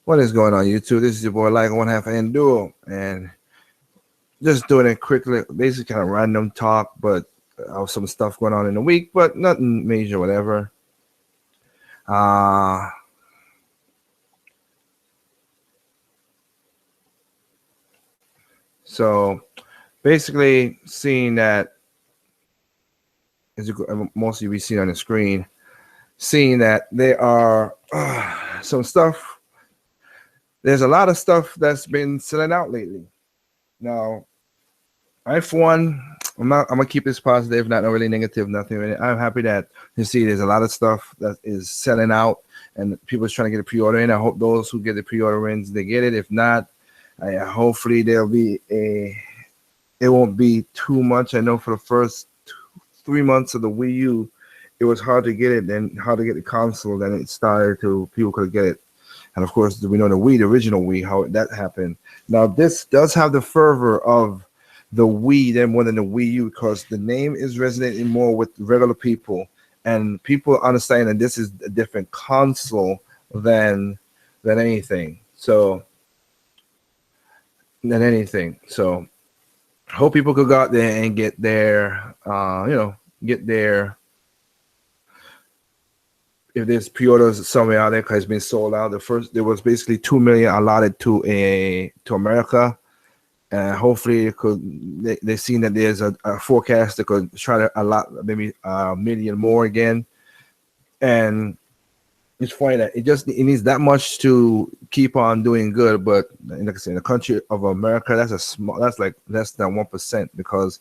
What is going on, YouTube? This is your boy Like One Half and Duo, and just doing it quickly, basically kind of random talk, but some stuff going on in the week, but nothing major, whatever. Uh so basically, seeing that as mostly we see on the screen, seeing that there are some stuff. There's a lot of stuff that's been selling out lately. Now, I for one, I'm gonna keep this positive, not really negative, nothing really. I'm happy that you see there's a lot of stuff that is selling out and people are trying to get a pre-order in. I hope those who get the pre-order in, they get it. If not, hopefully there'll be it won't be too much. I know for the first 3 months of the Wii U, it was hard to get it, then hard to get the console, then it started to people could get it. And of course, we know the Wii, the original Wii, how that happened. Now this does have the fervor of the Wii than more than the Wii U, because the name is resonating more with regular people, and people understand that this is a different console than anything. So hope people could go out there and get their get their, if there's pre-orders somewhere out there, because it's been sold out. There was basically 2 million allotted to America. Hopefully they've seen that there's a forecast that could try to allot maybe a million more again. And it's funny that it needs that much to keep on doing good. But like I said, in the country of America, that's like less than 1%, because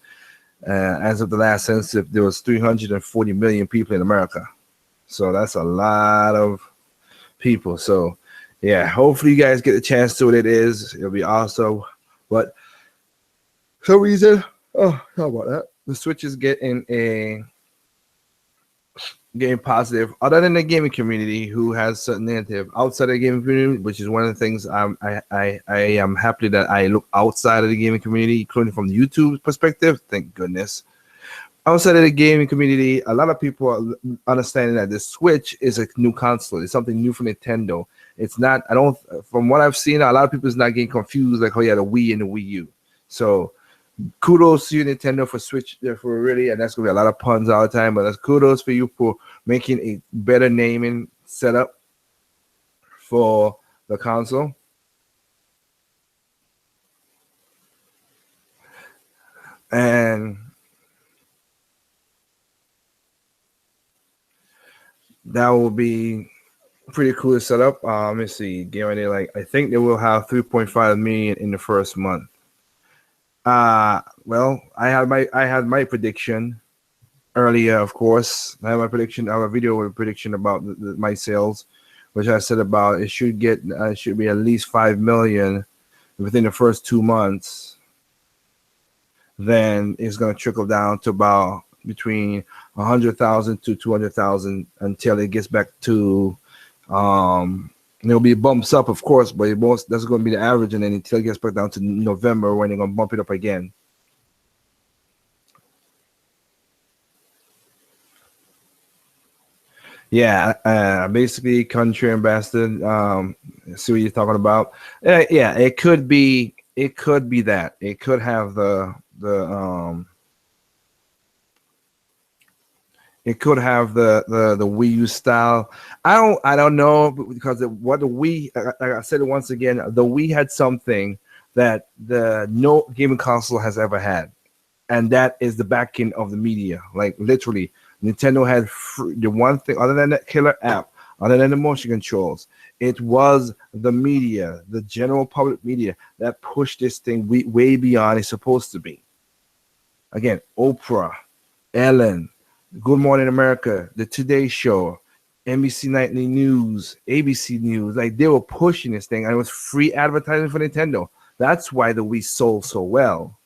as of the last census, there was 340 million people in America. So that's a lot of people. So yeah, hopefully you guys get a chance to what it is. It'll be awesome. But for some reason, how about that? The Switch is getting positive, other than the gaming community, who has certain negative. Outside of the gaming community, which is one of the things I am happy that I look outside of the gaming community, including from the YouTube perspective. Thank goodness. Outside of the gaming community, a lot of people are understanding that the Switch is a new console. It's something new for Nintendo. It's not. From what I've seen, a lot of people is not getting confused, like, oh yeah, the Wii and the Wii U. So kudos to you, Nintendo, for Switch, for really, and that's gonna be a lot of puns all the time, but that's kudos for you for making a better naming setup for the console. And that will be pretty cool to set up. Let me see. Like, I think they will have 3.5 million in the first month. Well, I had my prediction earlier, of course. I have my prediction. I have a video with a prediction about my sales, which I said about it should be at least 5 million within the first 2 months. Then it's going to trickle down to about between 100,000 to 200,000 until it gets back to there'll be bumps up, of course, but that's going to be the average, and then until it gets back down to November, when they're going to bump it up again. Yeah, basically, country ambassador. See what you're talking about. Yeah, it could be that. It could have the it could have the Wii U style. I don't know, because what the Wii, like I said it once again, the Wii had something that no gaming console has ever had, and that is the backing of the media. Like, literally, Nintendo had the one thing, other than that killer app, other than the motion controls, it was the media, the general public media, that pushed this thing way beyond it's supposed to be. Again, Oprah, Ellen, Good Morning America, The Today Show, NBC Nightly News, ABC News, like, they were pushing this thing, and it was free advertising for Nintendo. That's why the Wii sold so well.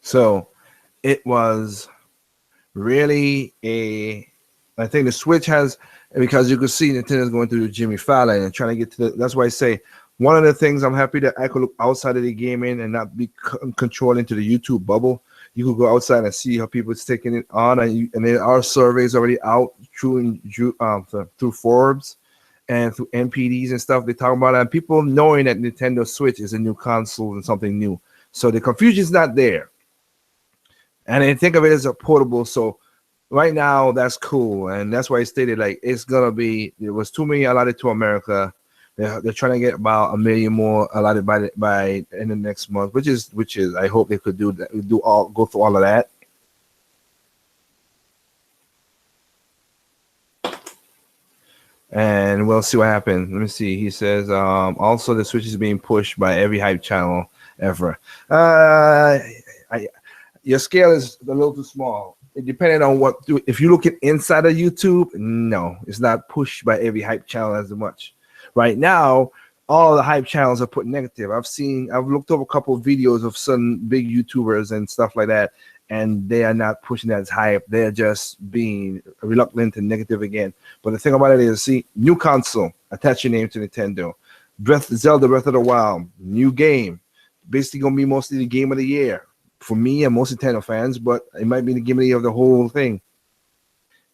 So it was really I think the Switch has, because you could see Nintendo's going through Jimmy Fallon and trying to get to that's why I say, one of the things I'm happy that I could look outside of the gaming and not be controlled into the YouTube bubble, You could go outside and see how people is taking it on, and there are surveys already out through Forbes and through NPDs and stuff. They talk about it, and people knowing that Nintendo Switch is a new console and something new. So the confusion's not there. And they think of it as a portable. So right now, that's cool. And that's why I stated like it's gonna be. It was 2 million allotted to America. They're trying to get about 1 million more allotted by in the next month, which is I hope they could do that, go through all of that. And we'll see what happens. Let me see. He says also the Switch is being pushed by every hype channel ever. Your scale is a little too small. It depending on what. If you look at inside of YouTube, no, it's not pushed by every hype channel as much. Right now, all the hype channels are put negative. I've looked over a couple of videos of some big YouTubers and stuff like that, and they are not pushing that as hype. They're just being reluctant and negative again. But the thing about it is, see, new console, attach your name to Nintendo. Zelda Breath of the Wild, new game. Basically gonna be mostly the game of the year for me and most Nintendo fans, but it might be the game of the year of the whole thing.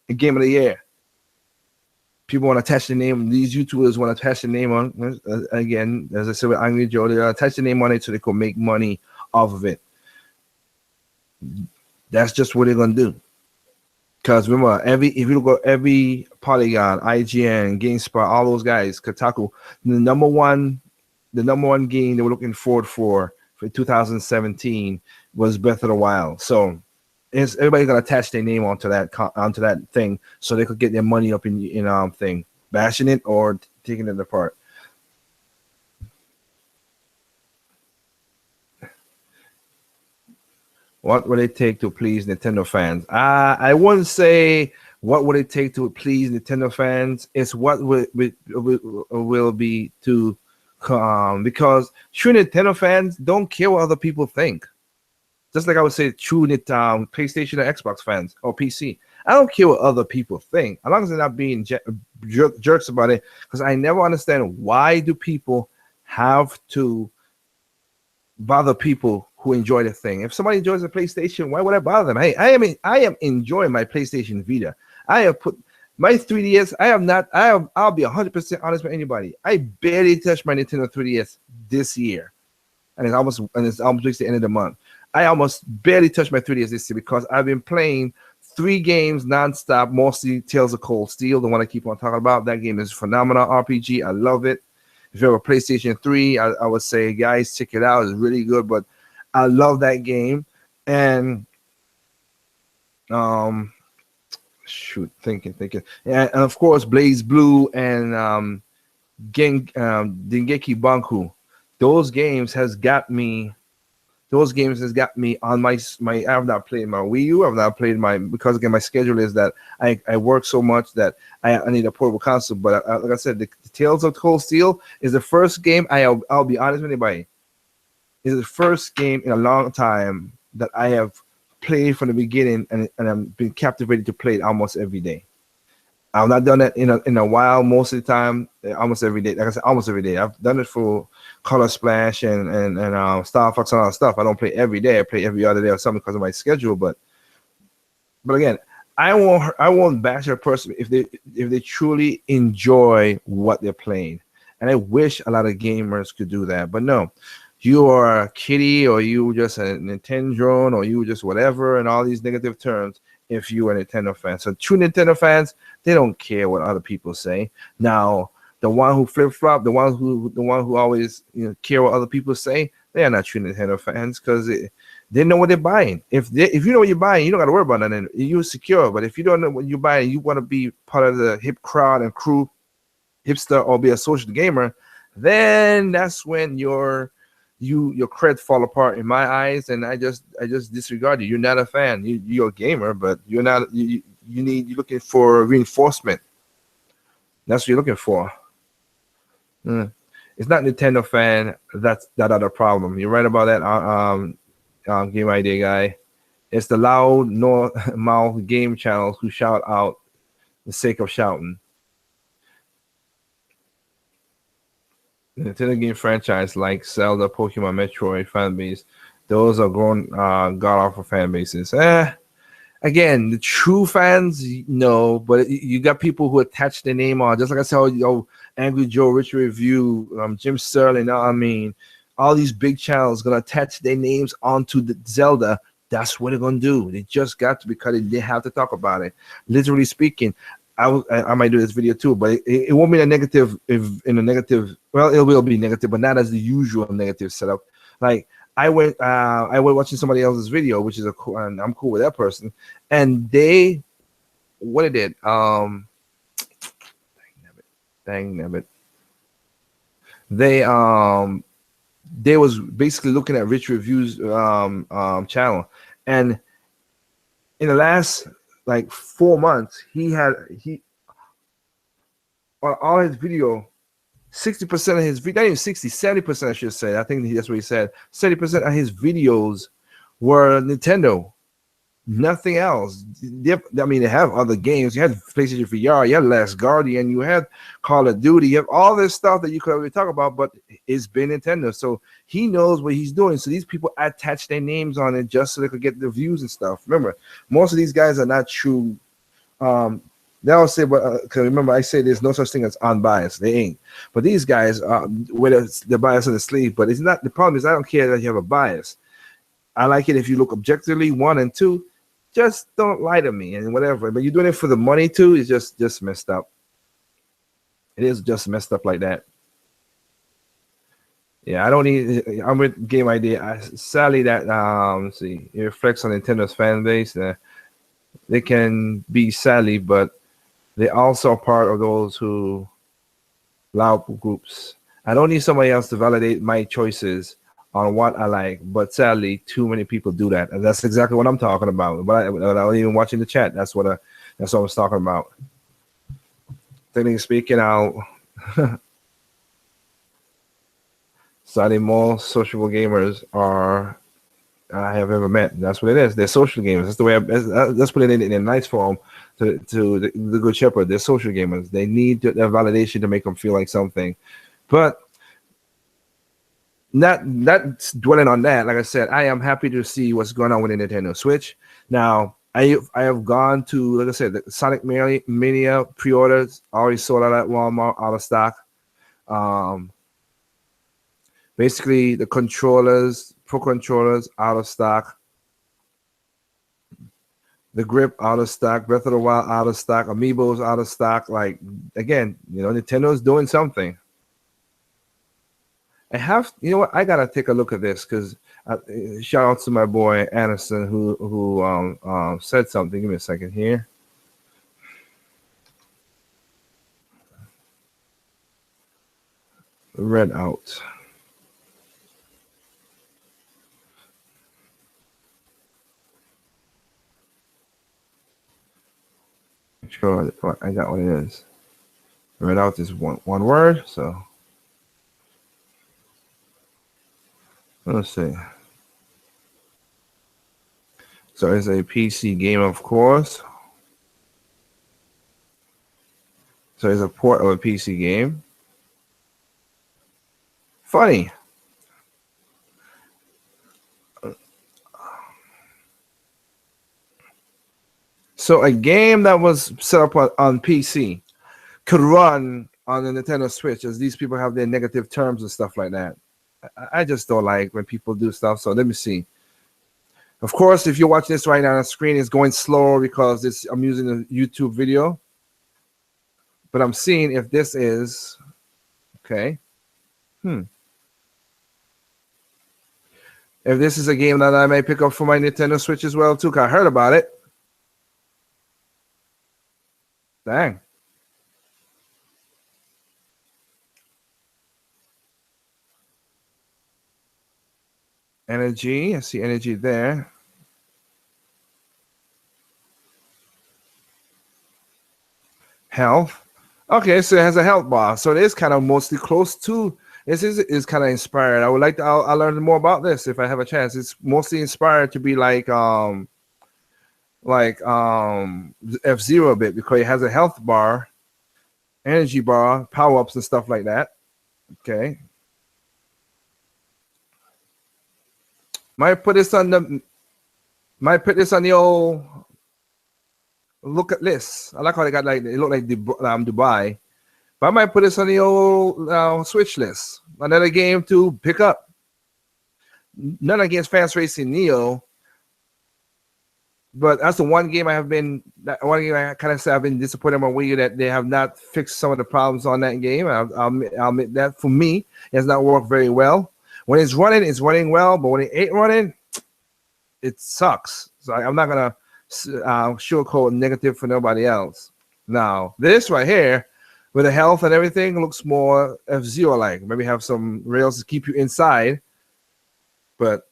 The game of the year. People want to attach the name. These YouTubers want to attach the name on. Again, as I said with Angry Joe, they attach the name on it so they can make money off of it. That's just what they're gonna do. Because remember, if you look at every Polygon, IGN, GameSpot, all those guys, Kotaku, the number one game they were looking forward for 2017 was Breath of the Wild. So everybody's gonna attach their name onto that thing so they could get their money up in thing, bashing it or taking it apart. What would it take to please Nintendo fans? I wouldn't say what would it take to please Nintendo fans. It's what will be to because true Nintendo fans don't care what other people think. Just like I would say true PlayStation or Xbox fans or PC. I don't care what other people think, as long as they're not being jerks about it. Because I never understand why do people have to bother people who enjoy the thing. If somebody enjoys a PlayStation, why would I bother them? Hey, I am enjoying my PlayStation Vita. I have put my 3DS. I'll be 100% honest with anybody. I barely touched my Nintendo 3DS this year, and it's almost reached the end of the month. I almost barely touched my 3DS this year because I've been playing 3 games nonstop, mostly Tales of Cold Steel, the one I keep on talking about. That game is phenomenal RPG. I love it. If you have a PlayStation 3, I would say, guys, check it out. It's really good, but I love that game. And thinking. And of course, Blaze Blue and Dengeki Banku. Those games has got me on my I have not played my Wii U. I've not played because again my schedule is that I work so much that I need a portable console. But like I said, the Tales of Cold Steel is the first game I'll be honest with anybody. It's the first game in a long time that I have played from the beginning and I've been captivated to play it almost every day. I've not done that in a while. Most of the time, almost every day. Like I said, almost every day. I've done it for Color Splash and Star Fox and all that stuff. I don't play every day. I play every other day or something because of my schedule. But again, I won't bash a person if they truly enjoy what they're playing. And I wish a lot of gamers could do that. But no, you are a kitty or you just a Nintendo drone or you just whatever and all these negative terms. If you are a Nintendo fan, so true Nintendo fans, they don't care what other people say. Now, the one who flip flop, the one who always care what other people say, they are not true Nintendo fans because they know what they're buying. If you know what you're buying, you don't got to worry about that. You're secure. But if you don't know what you're buying, you want to be part of the hip crowd and crew, hipster, or be a social gamer, then that's when your cred fall apart in my eyes, and I just disregard you. You're not a fan. You're a gamer, but you're not. You're looking for reinforcement. That's what you're looking for. It's not Nintendo fan. That's that other problem. You're right about that. Game idea guy. It's the loud mouth game channels who shout out the sake of shouting. The Nintendo game franchise like Zelda, Pokemon, Metroid fan base Those are grown god awful fan bases. Again, the true fans, no, but you got people who attach their name on, just like I said, Angry Joe, Rich Review, Jim Sterling. I mean, all these big channels gonna attach their names onto the Zelda. That's what they're gonna do. They just got to, because they have to talk about it. Literally speaking, I might do this video too, but it won't be a negative. If in a negative, well, it will be negative, but not as the usual negative setup. Like I went watching somebody else's video, which is and I'm cool with that person, and they, what it did, dang nabbit, they was basically looking at Rich Reviews channel, and in the last like 4 months, he on all his video, 60% of his video, not even 60, 70%, I should say. I think that's what he said. 70% of his videos were Nintendo, nothing else. I mean, they have other games. You had PlayStation VR, you had Last Guardian, you had Call of Duty, you have all this stuff that you could already talk about, but it's been Nintendo. So he knows what he's doing. So these people attach their names on it just so they could get the views and stuff. Remember, most of these guys are not true. They'll say, but because remember, I say there's no such thing as unbiased. They ain't. But these guys, whether they're biased in the sleeve, but it's not. The problem is, I don't care that you have a bias. I like it if you look objectively, 1 and 2. Just don't lie to me and whatever. But you're doing it for the money too. It's just messed up. It is just messed up like that. Yeah, I don't need. I'm with Game Idea. Sadly, that let's see, it reflects on Nintendo's fan base. They can be sadly, but they also are part of those who loud groups. I don't need somebody else to validate my choices on what I like, but sadly, too many people do that, and that's exactly what I'm talking about. But I was even watching the chat. That's what I was talking about. Technically speaking, sadly, most sociable gamers are I have ever met. That's what it is. They're social gamers. That's the way. Let's put it in a nice form to the Good Shepherd. They're social gamers. They need their validation to make them feel like something, but not dwelling on that. Like I said, I am happy to see what's going on with the Nintendo Switch. Now, I have gone to, like I said, the Sonic Mania pre-orders already sold out at Walmart, out of stock. Basically, the controllers, Pro controllers, out of stock. The grip out of stock. Breath of the Wild out of stock. Amiibos out of stock. Like, again, Nintendo's doing something. You know what? I gotta take a look at this because shout out to my boy Anderson who said something. Give me a second here. Read out. Sure, I got what it is. Read out is one word, so let's see. So it's a PC game, of course. So it's a port of a PC game. Funny. So a game that was set up on PC could run on the Nintendo Switch, as these people have their negative terms and stuff like that. I just don't like when people do stuff. So let me see. Of course, if you're watching this right now on the screen, it's going slower because I'm using a YouTube video. But I'm seeing if this is okay. If this is a game that I may pick up for my Nintendo Switch as well too, because I heard about it. Dang. Energy. I see energy there. Health. Okay, so it has a health bar. So it is kind of mostly close to. This is kind of inspired. I would like to. I'll learn more about this if I have a chance. It's mostly inspired to be like F-Zero a bit, because it has a health bar, energy bar, power ups and stuff like that. Okay. Might put this on the old look at list. I like how they got like it look like Dubai. But I might put this on the old Switch list. Another game to pick up. None against Fast Racing Neo, but that's the one game I have been. That one game I kind of say I've been disappointed in my Wii U that they have not fixed some of the problems on that game. I'll admit that for me, it has not worked very well. When it's running well, but when it ain't running, it sucks. So I'm not gonna sugarcoat negative for nobody else. Now this right here, with the health and everything, looks more F-Zero like. Maybe have some rails to keep you inside, but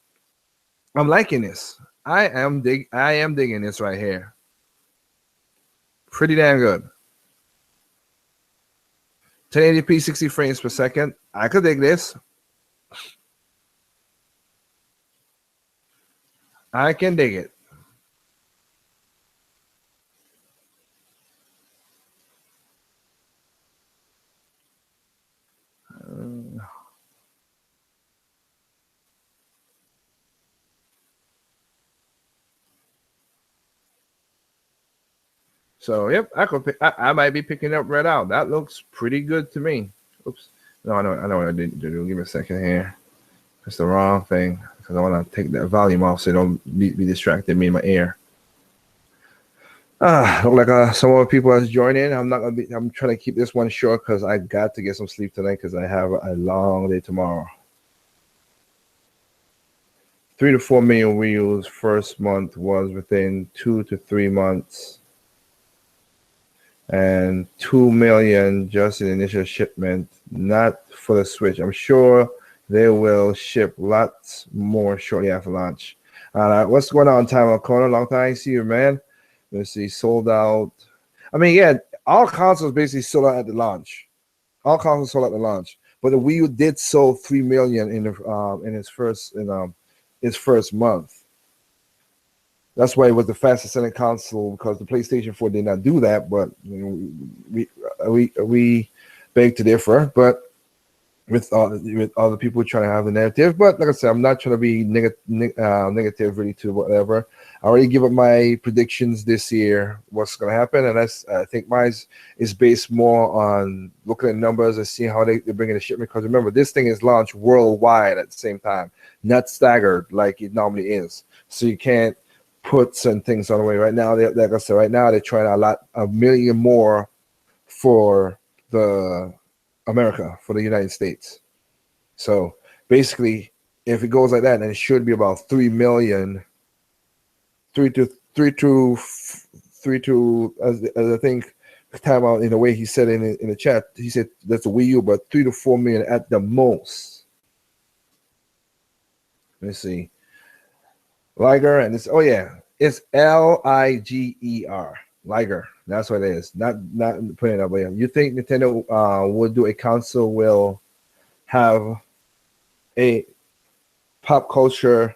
I'm liking this. I am digging this right here. Pretty damn good. 1080p 60 frames per second. I could dig this. I can dig it. So yep, I might be picking up Red Out. That looks pretty good to me. Oops. No, I know what I didn't do. Give me a second here. It's the wrong thing because I want to take that volume off so it don't be distracted me in my ear. Look like some other people has joined in. I'm trying to keep this one short because I got to get some sleep tonight because I have a long day tomorrow. 3 to 4 million wheels first month was within 2 to 3 months, and 2 million just in initial shipment, not for the Switch. I'm sure they will ship lots more shortly after launch. What's going on, Time O'Connor? Long time see you, man. Let's see, sold out. I mean, yeah, all consoles basically sold out at the launch. All consoles sold out at the launch, but the Wii U did sell 3 million in its first month. That's why it was the fastest selling console, because the PlayStation 4 did not do that. But you know, we beg to differ. But with other people trying to have the narrative. But like I said, I'm not trying to be negative really to whatever. I already give up my predictions this year, what's going to happen. And I think mine is based more on looking at numbers and seeing how they're bringing the shipment. Because remember, this thing is launched worldwide at the same time, not staggered like it normally is. So you can't put some things on the way. Right now, like I said, right now they're trying to allot 1 million more for the for the United States. So basically, if it goes like that, then it should be about 3 million. 3 to as I think time out in the way he said in the chat. He said that's a Wii U, but 3 to 4 million at the most. Let's see. Liger, and it's it's Liger. Liger. That's what it is. Not putting it up there. You think Nintendo will do a console will have a pop culture?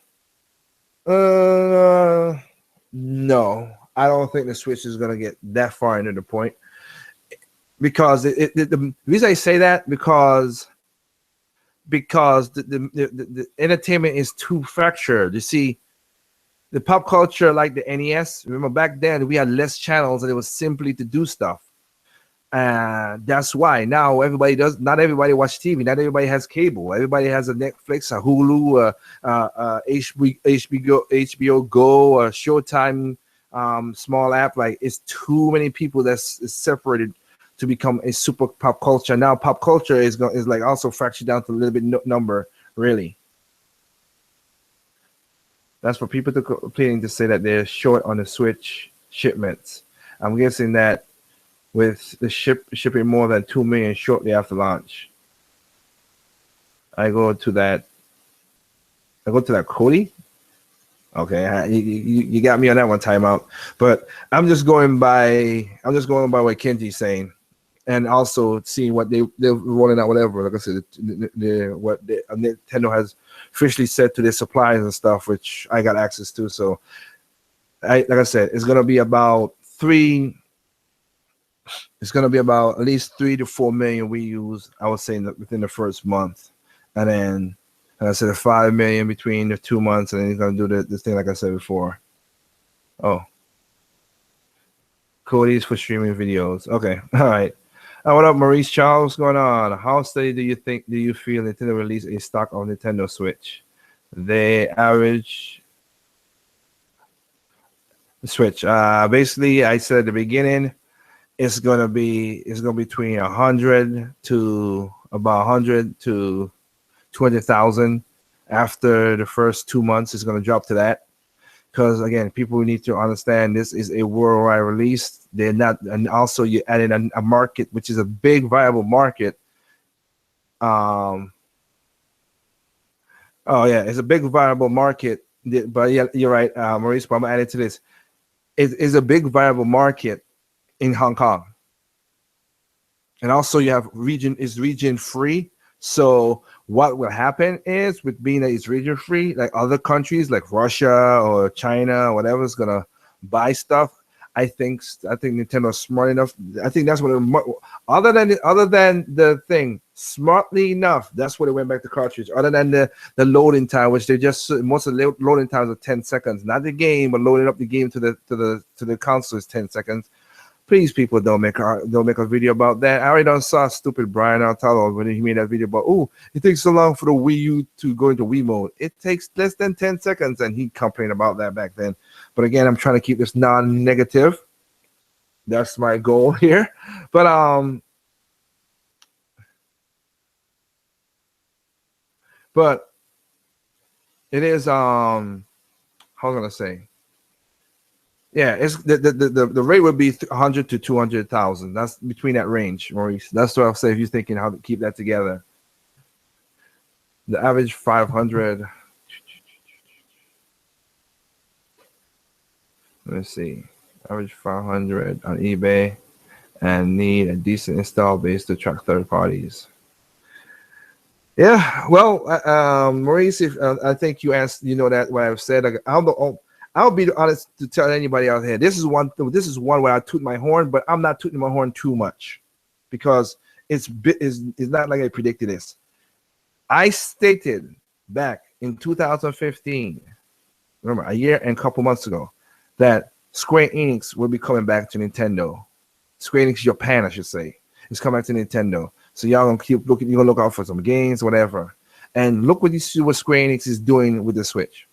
No, I don't think the Switch is gonna get that far into the point, because the reason I say that because the entertainment is too fractured. You see, the pop culture like the NES. Remember back then we had less channels and it was simply to do stuff. That's why now everybody does. Not everybody watch TV. Not everybody has cable. Everybody has a Netflix, a Hulu, HBO Go, a Showtime small app. Like, it's too many people that's separated to become a super pop culture. Now pop culture is like also fractured down to a little bit number really. That's for people to complaining to say that they're short on the Switch shipments. I'm guessing that with the shipping more than 2 million shortly after launch. I go to that Cody. Okay, you got me on that one, timeout. But I'm just going by what Kenji's saying, and also seeing what they're rolling out, whatever. Like I said, what Nintendo has officially said to their suppliers and stuff, which I got access to. So, like I said, it's gonna be about at least 3 to 4 million Wii U's, I would say, within the first month, and then And I said 5 million between the 2 months, and then he's gonna do this thing like I said before. Oh, Cody's for streaming videos. Okay, all right. What up, Maurice Charles? What's going on? How steady do you feel Nintendo release a stock of Nintendo Switch? They average Switch. Basically, I said at the beginning, it's gonna be between 100 to about 100 to 200,000. After the first 2 months, it's gonna drop to that. Because again, people need to understand this is a worldwide release. They're not, and also you add in a market which is a big viable market. Oh yeah, it's a big viable market. But yeah, you're right, Maurice. But I'm gonna add it to this. It is a big viable market in Hong Kong, and also you have region free. So what will happen is, with being that it's region free, like other countries like Russia or China or whatever is gonna buy stuff. I think Nintendo's smart enough. I think that's what other than the thing, smartly enough, that's what it went back to cartridge. Other than the loading time, which they just, most of the loading times are 10 seconds, not the game, but loading up the game to the console is 10 seconds. Please, people, don't make a video about that. I already saw stupid Brian Altalo when he made that video about, oh, it takes so long for the Wii U to go into Wii mode. It takes less than 10 seconds, and he complained about that back then. But again, I'm trying to keep this non-negative. That's my goal here. But it is how am I gonna say? Yeah, it's the rate would be 100 to 200,000. That's between that range, Maurice. That's what I'll say if you're thinking how to keep that together. The average 500. Let's see, average 500 on eBay, and need a decent install base to track third parties. Yeah, well, Maurice, if I think you asked, that what I've said. Like, I'll be honest to tell anybody out here. This is one where I toot my horn, but I'm not tooting my horn too much, because it's not like I predicted this. I stated back in 2015, remember, a year and a couple months ago, that Square Enix will be coming back to Nintendo. Square Enix Japan, I should say, is coming back to Nintendo. So y'all gonna keep looking. You're gonna look out for some games, whatever. And look what you see what Square Enix is doing with the Switch.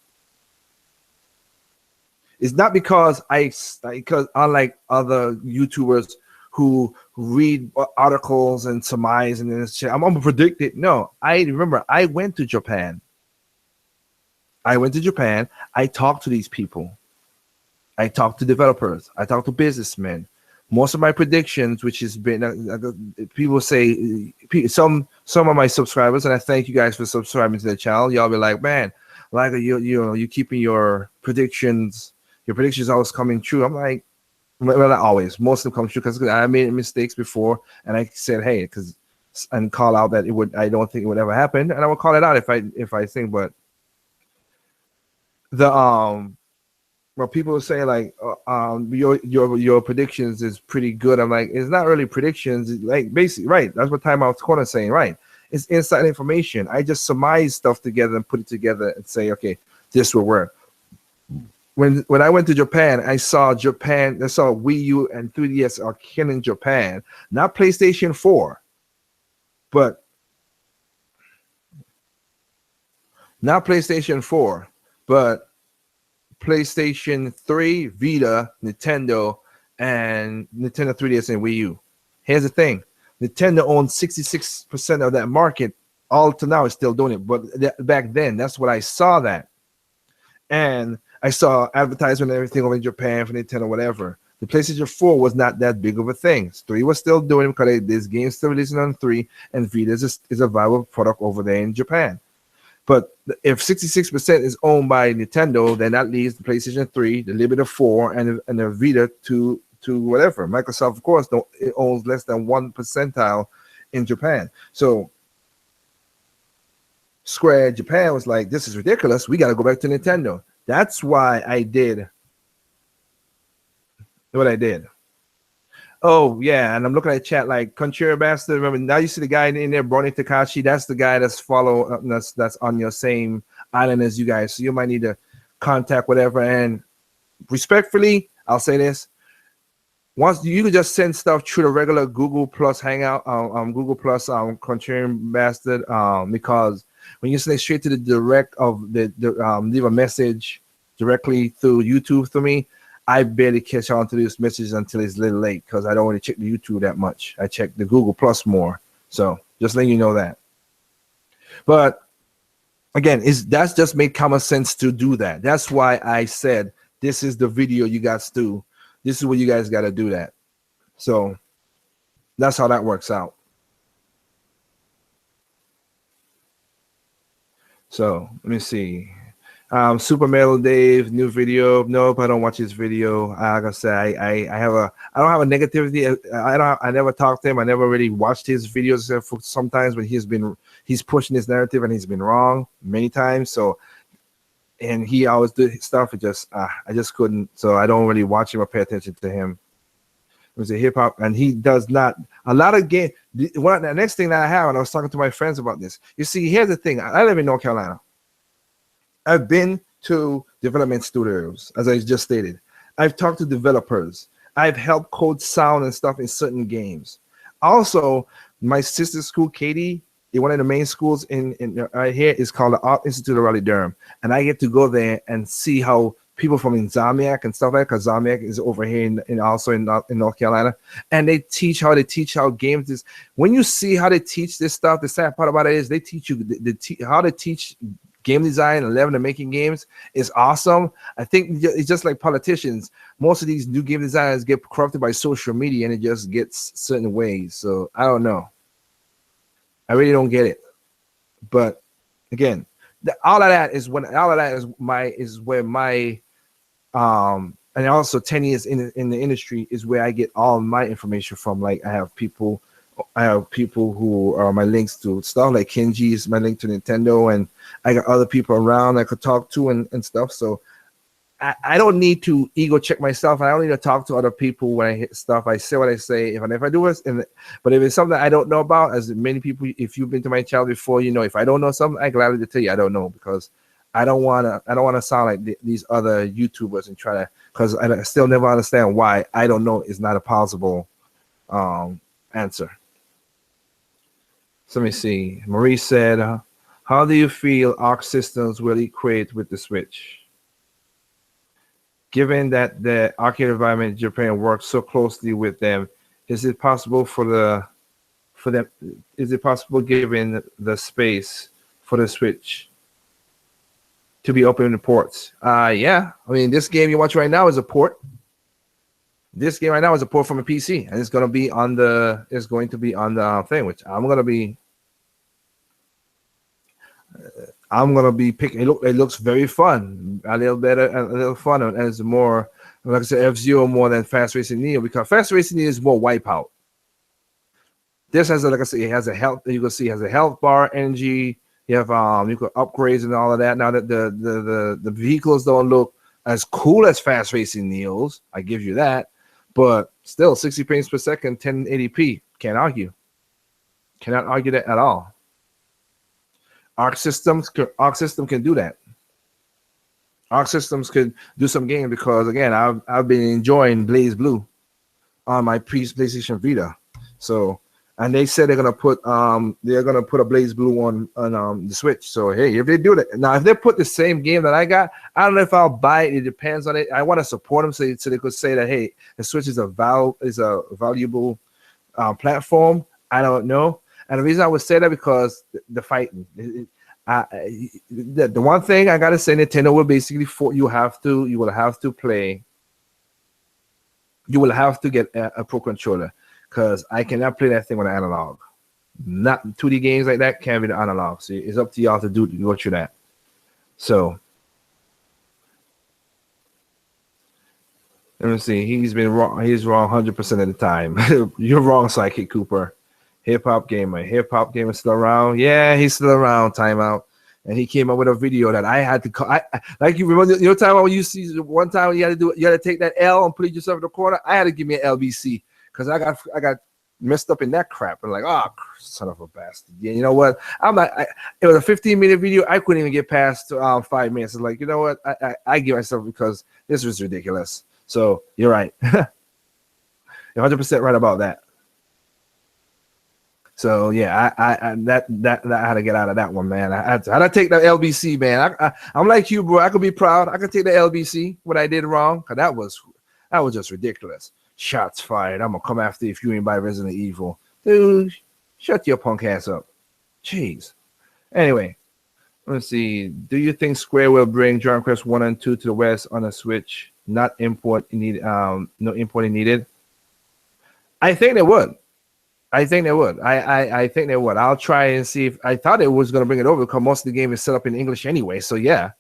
It's not because unlike other YouTubers who read articles and surmise and this shit, I'm gonna predict it. No, I remember I went to Japan. I talked to these people. I talked to developers. I talked to businessmen. Most of my predictions, which has been, people say, some of my subscribers, and I thank you guys for subscribing to the channel. Y'all be like, man, like you keeping your predictions. Your predictions always coming true. I'm like, well, not always. Most of them come true, because I made mistakes before, and I said, hey, and call out that I don't think it would ever happen, and I will call it out if I think. But well, people will say like, your predictions is pretty good. I'm like, it's not really predictions. It's like, basically, right? That's what Time Out Corner is saying, right? It's inside information. I just surmise stuff together and put it together and say, okay, this will work. When I went to Japan, I saw Wii U and 3DS are killing Japan. Not PlayStation 4, but PlayStation 3, Vita, Nintendo, and Nintendo 3DS and Wii U. Here's the thing. Nintendo owns 66% of that market. All to now is still doing it. But back then, that's what I saw that. And I saw advertisement and everything over in Japan for Nintendo, whatever. The PlayStation 4 was not that big of a thing. 3 was still doing it because this game's still releasing on 3, and Vita is a viable product over there in Japan. But if 66% is owned by Nintendo, then that leaves the PlayStation 3, the little bit of 4, and the Vita to whatever. Microsoft, of course, it owns less than 1% in Japan. So Square Japan was like, this is ridiculous. We got to go back to Nintendo. That's why I did what I did. Oh yeah, and I'm looking at chat like Country Bastard. Remember now you see the guy in there, Brony Takashi. That's the guy that's that's on your same island as you guys. So you might need to contact whatever. And respectfully, I'll say this: once you can just send stuff through the regular Google Plus Hangout, Google Plus Contrarian Bastard, because when you send it straight to the direct of the leave a message directly through YouTube to me, I barely catch on to these messages until it's a little late because I don't really check the YouTube that much. I check the Google Plus more. So just letting you know that. But again, that's just made common sense to do that. That's why I said this is the video you guys do. This is what you guys got to do that. So that's how that works out. So let me see. Super Metal Dave, new video. Nope, I don't watch his video. Like I said, I don't have a negativity. I never talked to him. I never really watched his videos except for sometimes when he's pushing his narrative and he's been wrong many times. So, and he always did stuff. It just I just couldn't. So I don't really watch him or pay attention to him. It was a hip hop, and he does not a lot of game. The next thing that I have, and I was talking to my friends about this. You see, here's the thing. I live in North Carolina. I've been to development studios, as I just stated. I've talked to developers. I've helped code sound and stuff in certain games. Also, my sister's school, Katie, one of the main schools in right here is called the Art Institute of Raleigh-Durham, and I get to go there and see how people from Insomniac and stuff like that, because Insomniac is over here in North Carolina, and they teach how games is. When you see how they teach this stuff, the sad part about it is they teach you how to teach game design and level to making games is awesome. I think it's just like politicians. Most of these new game designers get corrupted by social media, and it just gets certain ways. So I don't know. I really don't get it. But again, all of that is where my and also 10 years in the industry is where I get all my information from. Like I have people who are my links to stuff, like Kenji is my link to Nintendo, and I got other people around I could talk to and stuff. So I don't need to ego check myself. I don't need to talk to other people when I hit stuff. I say what I say. If I do it, but if it's something I don't know about, as many people, if you've been to my channel before, you know, if I don't know something, I gladly tell you I don't know, because I don't want to sound like these other YouTubers and try to, because I still never understand why I don't know is not a possible answer. So let me see. Marie said, how do you feel Arc Systems will equate with the Switch? Given that the arcade environment in Japan works so closely with them, is it possible given the space for the Switch to be open in the ports? Yeah. I mean, this game you watch right now is a port. This game right now is a port from a PC, and it's going to be on the thing, which I'm going to be picking. It looks very fun, a little fun, and it's more, like I said, F-Zero more than Fast Racing Neo, because Fast Racing Neo is more Wipeout. This has, like I said, it has a health. You can see it has a health bar, energy. You have you can upgrades and all of that. Now that the vehicles don't look as cool as Fast Racing Neos, I give you that, but still 60 frames per second, 1080p. Can't argue. Cannot argue that at all. Arc System can do that. Arc Systems could do some games, because again, I've been enjoying Blaze Blue on my PlayStation Vita. So, and they said they're gonna put a Blaze Blue on the Switch. So hey, if they do that now, if they put the same game that I got, I don't know if I'll buy it. It depends on it. I want to support them so they could say that hey, the Switch is a valuable platform. I don't know. And the reason I would say that, because the fighting, the one thing I gotta say, Nintendo will basically you will have to get a Pro Controller, because I cannot play that thing with an analog. Not 2D games like that can't be the analog. So it's up to y'all to go through that. So let me see. He's wrong 100% of the time. You're wrong, Psychic Cooper. Hip Hop Gamer still around. Yeah, he's still around. Timeout. And he came up with a video that I had to call. Like, you remember, you know, time when you see one time when you had to take that L and put yourself in the corner. I had to give me an LBC, because I got messed up in that crap. And like, oh, son of a bastard. Yeah, you know what? It was a 15-minute video. I couldn't even get past 5 minutes. It's like, you know what? I give myself because this was ridiculous. So you're right. You're 100% right about that. So yeah, I had to get out of that one, man. I had to take the LBC, man. I'm like you, bro. I could be proud. I could take the LBC what I did wrong, cause that was just ridiculous. Shots fired. I'm gonna come after you if you ain't buy Resident Evil, dude. Shut your punk ass up. Jeez. Anyway, let's see. Do you think Square will bring Dragon Quest 1 and 2 to the West on a Switch? Not import need no importing needed. I think they would. I think they would. I think they would. I'll try and see if I thought it was going to bring it over because most of the game is set up in English anyway. So yeah,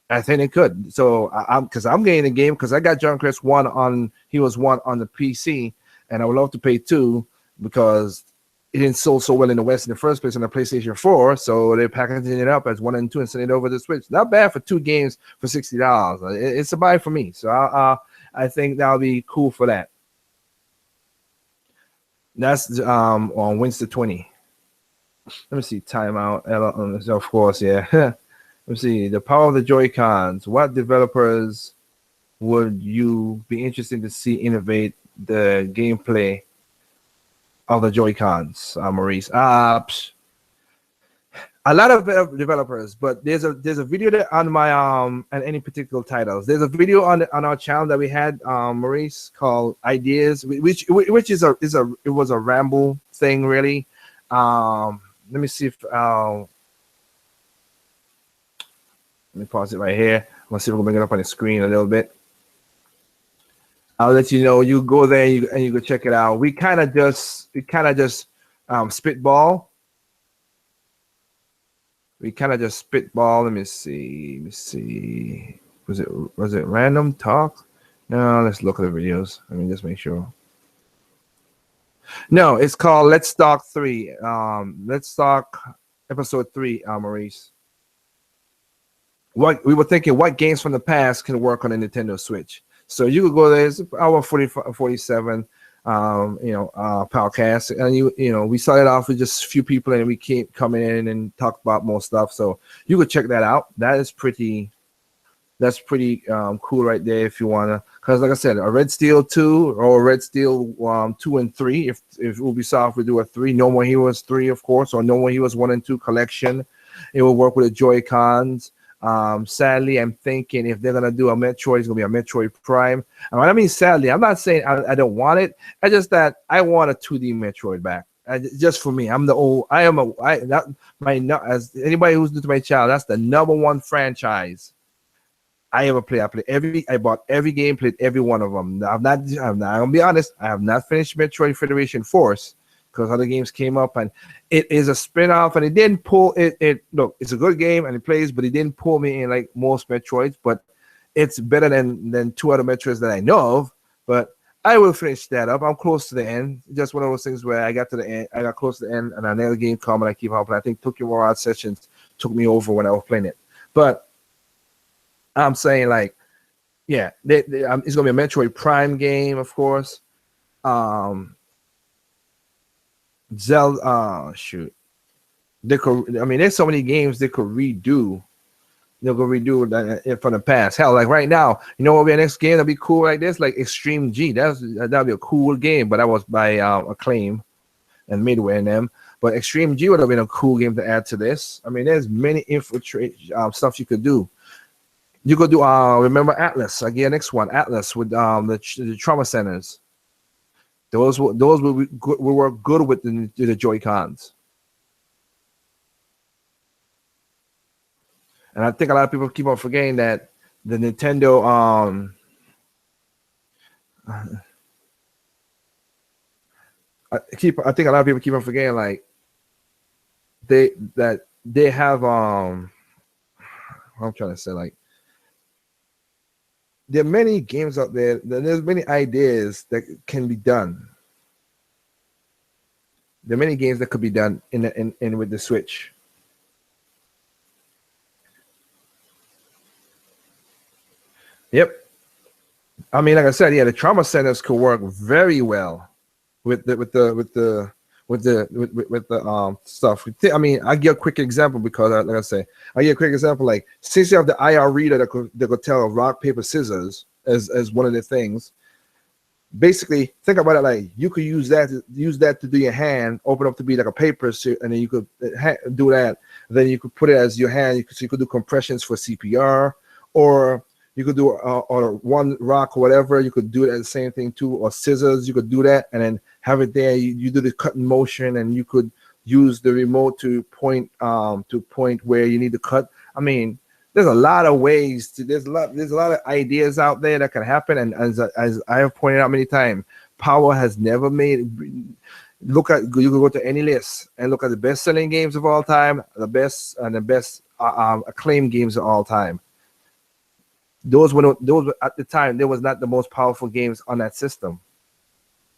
I think it could. So I'm getting the game because I got Dragon Quest 1 on. He was 1 on the PC, and I would love to pay 2 because it didn't sell so well in the West in the first place on the PlayStation 4. So they're packaging it up as 1 and 2 and sending it over to the Switch. Not bad for 2 games for $60. It's a buy for me. So I think that'll be cool for that. That's on Wednesday 20. Let me see. Timeout. Of course, yeah. Let me see. The power of the Joy-Cons. What developers would you be interested to see innovate the gameplay of the Joy-Cons, Maurice? A lot of developers, but there's a video that on my and any particular titles. There's a video on our channel that we had, Maurice, called Ideas, which it was a ramble thing really. Let me see if let me pause it right here. I'm gonna see if we can bring it up on the screen a little bit. I'll let you know. You go there and you go check it out. We kind of just spitball. We kind of just spitball. Let me see. Was it random talk? No, let's look at the videos. Let me just make sure. No, it's called Let's Talk 3. Let's Talk episode 3, Maurice. What we were thinking, what games from the past can work on a Nintendo Switch? So you could go there. It's hour 47. Podcast, and we started off with just a few people, and we keep coming in and talk about more stuff. So you could check that out. That's pretty cool right there if you wanna. Because like I said, a Red Steel 2 or a Red Steel 2 and 3. If Ubisoft would do a 3, No More Heroes 3, of course, or No More Heroes 1 and 2 collection, it will work with the Joy-Cons. Sadly, I'm thinking if they're gonna do a Metroid, it's gonna be a Metroid Prime. And when I mean sadly, I'm not saying I don't want it. I just that I want a 2D Metroid back. Just for me, I'm the old. As anybody who's new to my channel, that's the #1 franchise I ever played. I bought every game, played every one of them. I'm not gonna be honest. I have not finished Metroid Federation Force because other games came up, and it is a spin-off, and it didn't pull it. Look, it's a good game and it plays, but it didn't pull me in like most Metroids. But it's better than 2 other Metroids that I know of. But I will finish that up. I'm close to the end. Just one of those things where I got to the end, I got close to the end, and another game come and I keep helping. I think Tokyo War Sessions took me over when I was playing it. But I'm saying like, yeah, it's gonna be a Metroid Prime game, of course. Zelda, shoot. There's so many games they could redo. They'll go redo that from the past. Hell, like right now, you know what will be the next game that'll be cool like this? Like Extreme G. That'll be a cool game, but that was by Acclaim and Midway and them. But Extreme G would have been a cool game to add to this. I mean, there's many infiltrate stuff you could do. You could do remember Atlas? Again, next one, Atlas with the trauma centers. Those will work good with the Joy-Cons. And I think a lot of people keep on forgetting that the Nintendo I think a lot of people keep on forgetting like they have I'm trying to say like there are many games out there. There's many ideas that can be done. There are many games that could be done in with the Switch. Yep. I mean, like I said, yeah, the trauma centers could work very well with the stuff. I mean, I give a quick example because, like I say, I give a quick example. Like, since you have the IR reader that could tell rock paper scissors as one of the things. Basically, think about it like you could use that to do your hand, open up to be like a paper, and then you could do that. Then you could put it as your hand. So you could do compressions for CPR, or you could do or one rock or whatever. You could do it as the same thing too, or scissors. You could do that and then have it there. You do the cutting motion, and you could use the remote to point where you need to cut. I mean, there's a lot of ways to there's a lot of ideas out there that can happen, and as I have pointed out many times, power has never made. Look at, you can go to any list and look at the best selling games of all time, the best acclaimed games of all time. Those were at the time, they was not the most powerful games on that system.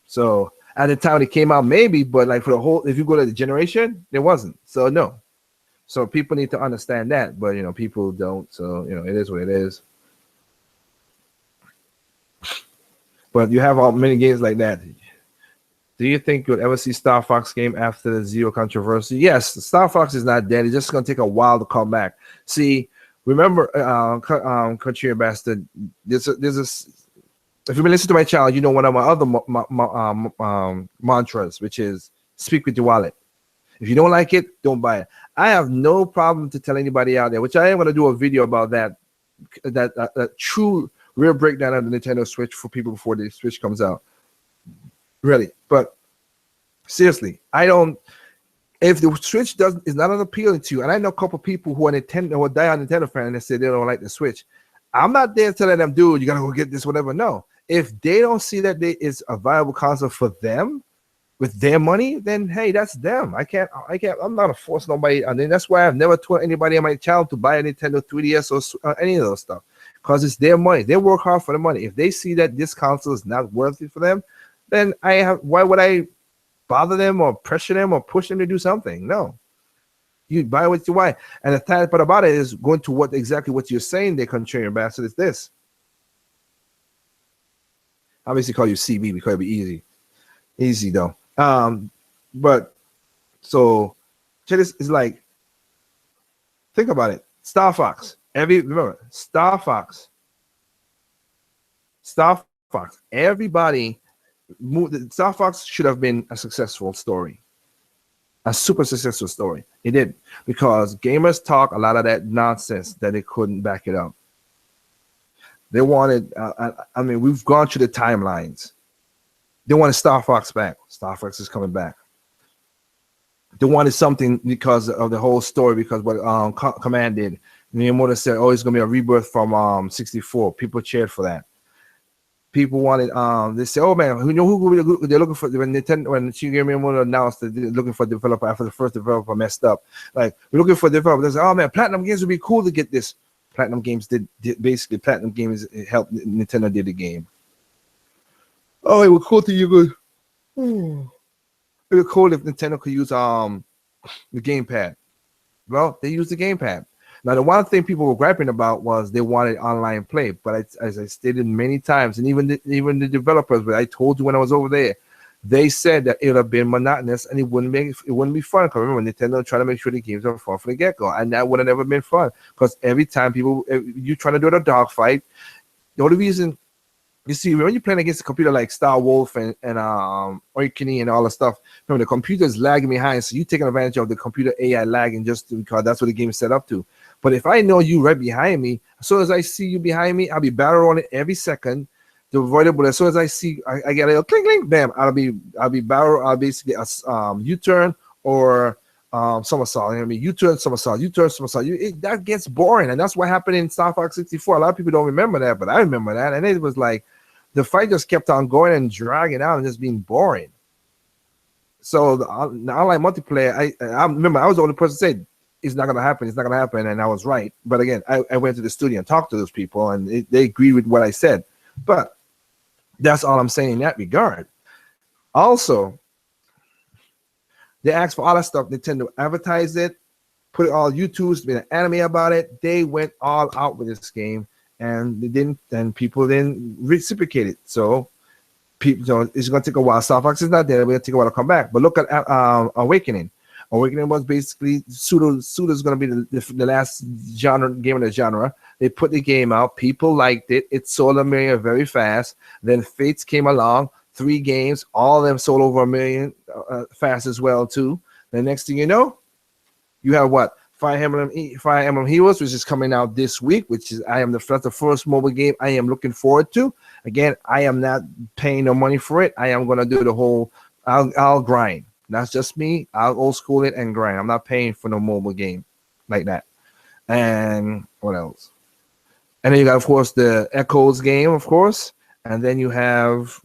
So at the time it came out, maybe, but like for the whole, if you go to the generation, there wasn't. So no. So people need to understand that, but people don't. So it is what it is. But you have all many games like that. Do you think you'll ever see Star Fox game after the Zero controversy? Yes, Star Fox is not dead. It's just gonna take a while to come back. See, remember, Country Bastard. There's a if you've been listening to my channel, you know one of my other mantras, which is speak with your wallet. If you don't like it, don't buy it. I have no problem to tell anybody out there, which I am going to do a video about that true real breakdown of the Nintendo Switch for people before the Switch comes out. Really. But seriously, if the Switch is not appealing to you, and I know a couple people who are Nintendo or die on Nintendo fan and they say they don't like the Switch, I'm not there telling them, dude, you got to go get this, whatever. No. If they don't see that it's a viable console for them, with their money, then hey, that's them. I'm not gonna force nobody. I mean, that's why I've never told anybody on my channel to buy a Nintendo 3DS or any of those stuff, because it's their money. They work hard for the money. If they see that this console is not worth it for them, then why would I bother them or pressure them or push them to do something? No. You buy what you buy. And the sad part about it is going to exactly what you're saying, they're contrarian bastard, is this. I basically call you CB because it'll be easy. Easy though. But so this is like, think about it. Star Fox. Remember, Star Fox. Everybody moved. Star Fox should have been a successful story, a super successful story. It did, because gamers talk a lot of that nonsense that they couldn't back it up. They wanted. I mean, we've gone through the timelines. They wanted Star Fox back. Star Fox is coming back. They wanted something because of the whole story, because what Command did. Miyamoto said, "Oh, it's gonna be a rebirth from 64." People cheered for that. People wanted. They said, "Oh man, who they're looking for?" When Shigeru Miyamoto announced that they're looking for a developer after the first developer messed up, like, we're looking for a developer. They said, "Oh man, Platinum Games would be cool to get this." Platinum Games did basically. Platinum Games helped Nintendo did the game. Oh, it would cool to you. Good. It would cool if Nintendo could use the gamepad. Well, they used the gamepad. Now, the one thing people were griping about was they wanted online play. But as I stated many times, and even the developers, but I told you when I was over there, they said that it would have been monotonous and it wouldn't be fun. Because remember, Nintendo trying to make sure the games are fun from the get go, and that would have never been fun. Because every time you trying to do a dogfight, the only reason. You see, when you're playing against a computer like Star Wolf and Oikini and all the stuff, remember the computer is lagging behind, so you're taking advantage of the computer AI lagging just because that's what the game is set up to. But if I know you right behind me, as soon as I see you behind me, I'll be barrel rolling every second to avoid it. But as soon as I see, I get a little clink, clink, bam, I'll basically U-turn or somersault. I mean, U-turn, somersault, U-turn, somersault. That gets boring, and that's what happened in Star Fox 64. A lot of people don't remember that, but I remember that, and it was like the fight just kept on going and dragging out and just being boring. So the online multiplayer, I remember I was the only person that said it's not gonna happen, and I was right. But again, I went to the studio and talked to those people, and they agreed with what I said. But that's all I'm saying in that regard. Also, they asked for all that stuff. Nintendo advertised it, put it all YouTube's been an anime about it. They went all out with this game, and they didn't, and people didn't reciprocate it. So people, it's going to take a while. Star Fox is not there. It's going to take a while to come back. But look at Awakening. Awakening was basically pseudo is going to be the last genre game of the genre. They put the game out. People liked it. It sold a million very fast. Then Fates came along. 3 games. All of them sold over a million fast as well too. The next thing you know, you have what? Fire Emblem Heroes, which is coming out this week, which is that's the first mobile game I am looking forward to. Again, I am not paying no money for it. I am gonna do the whole. I'll grind. That's just me. I'll old school it and grind. I'm not paying for no mobile game like that. And what else? And then you got, of course, the Echoes game, of course, and then you have,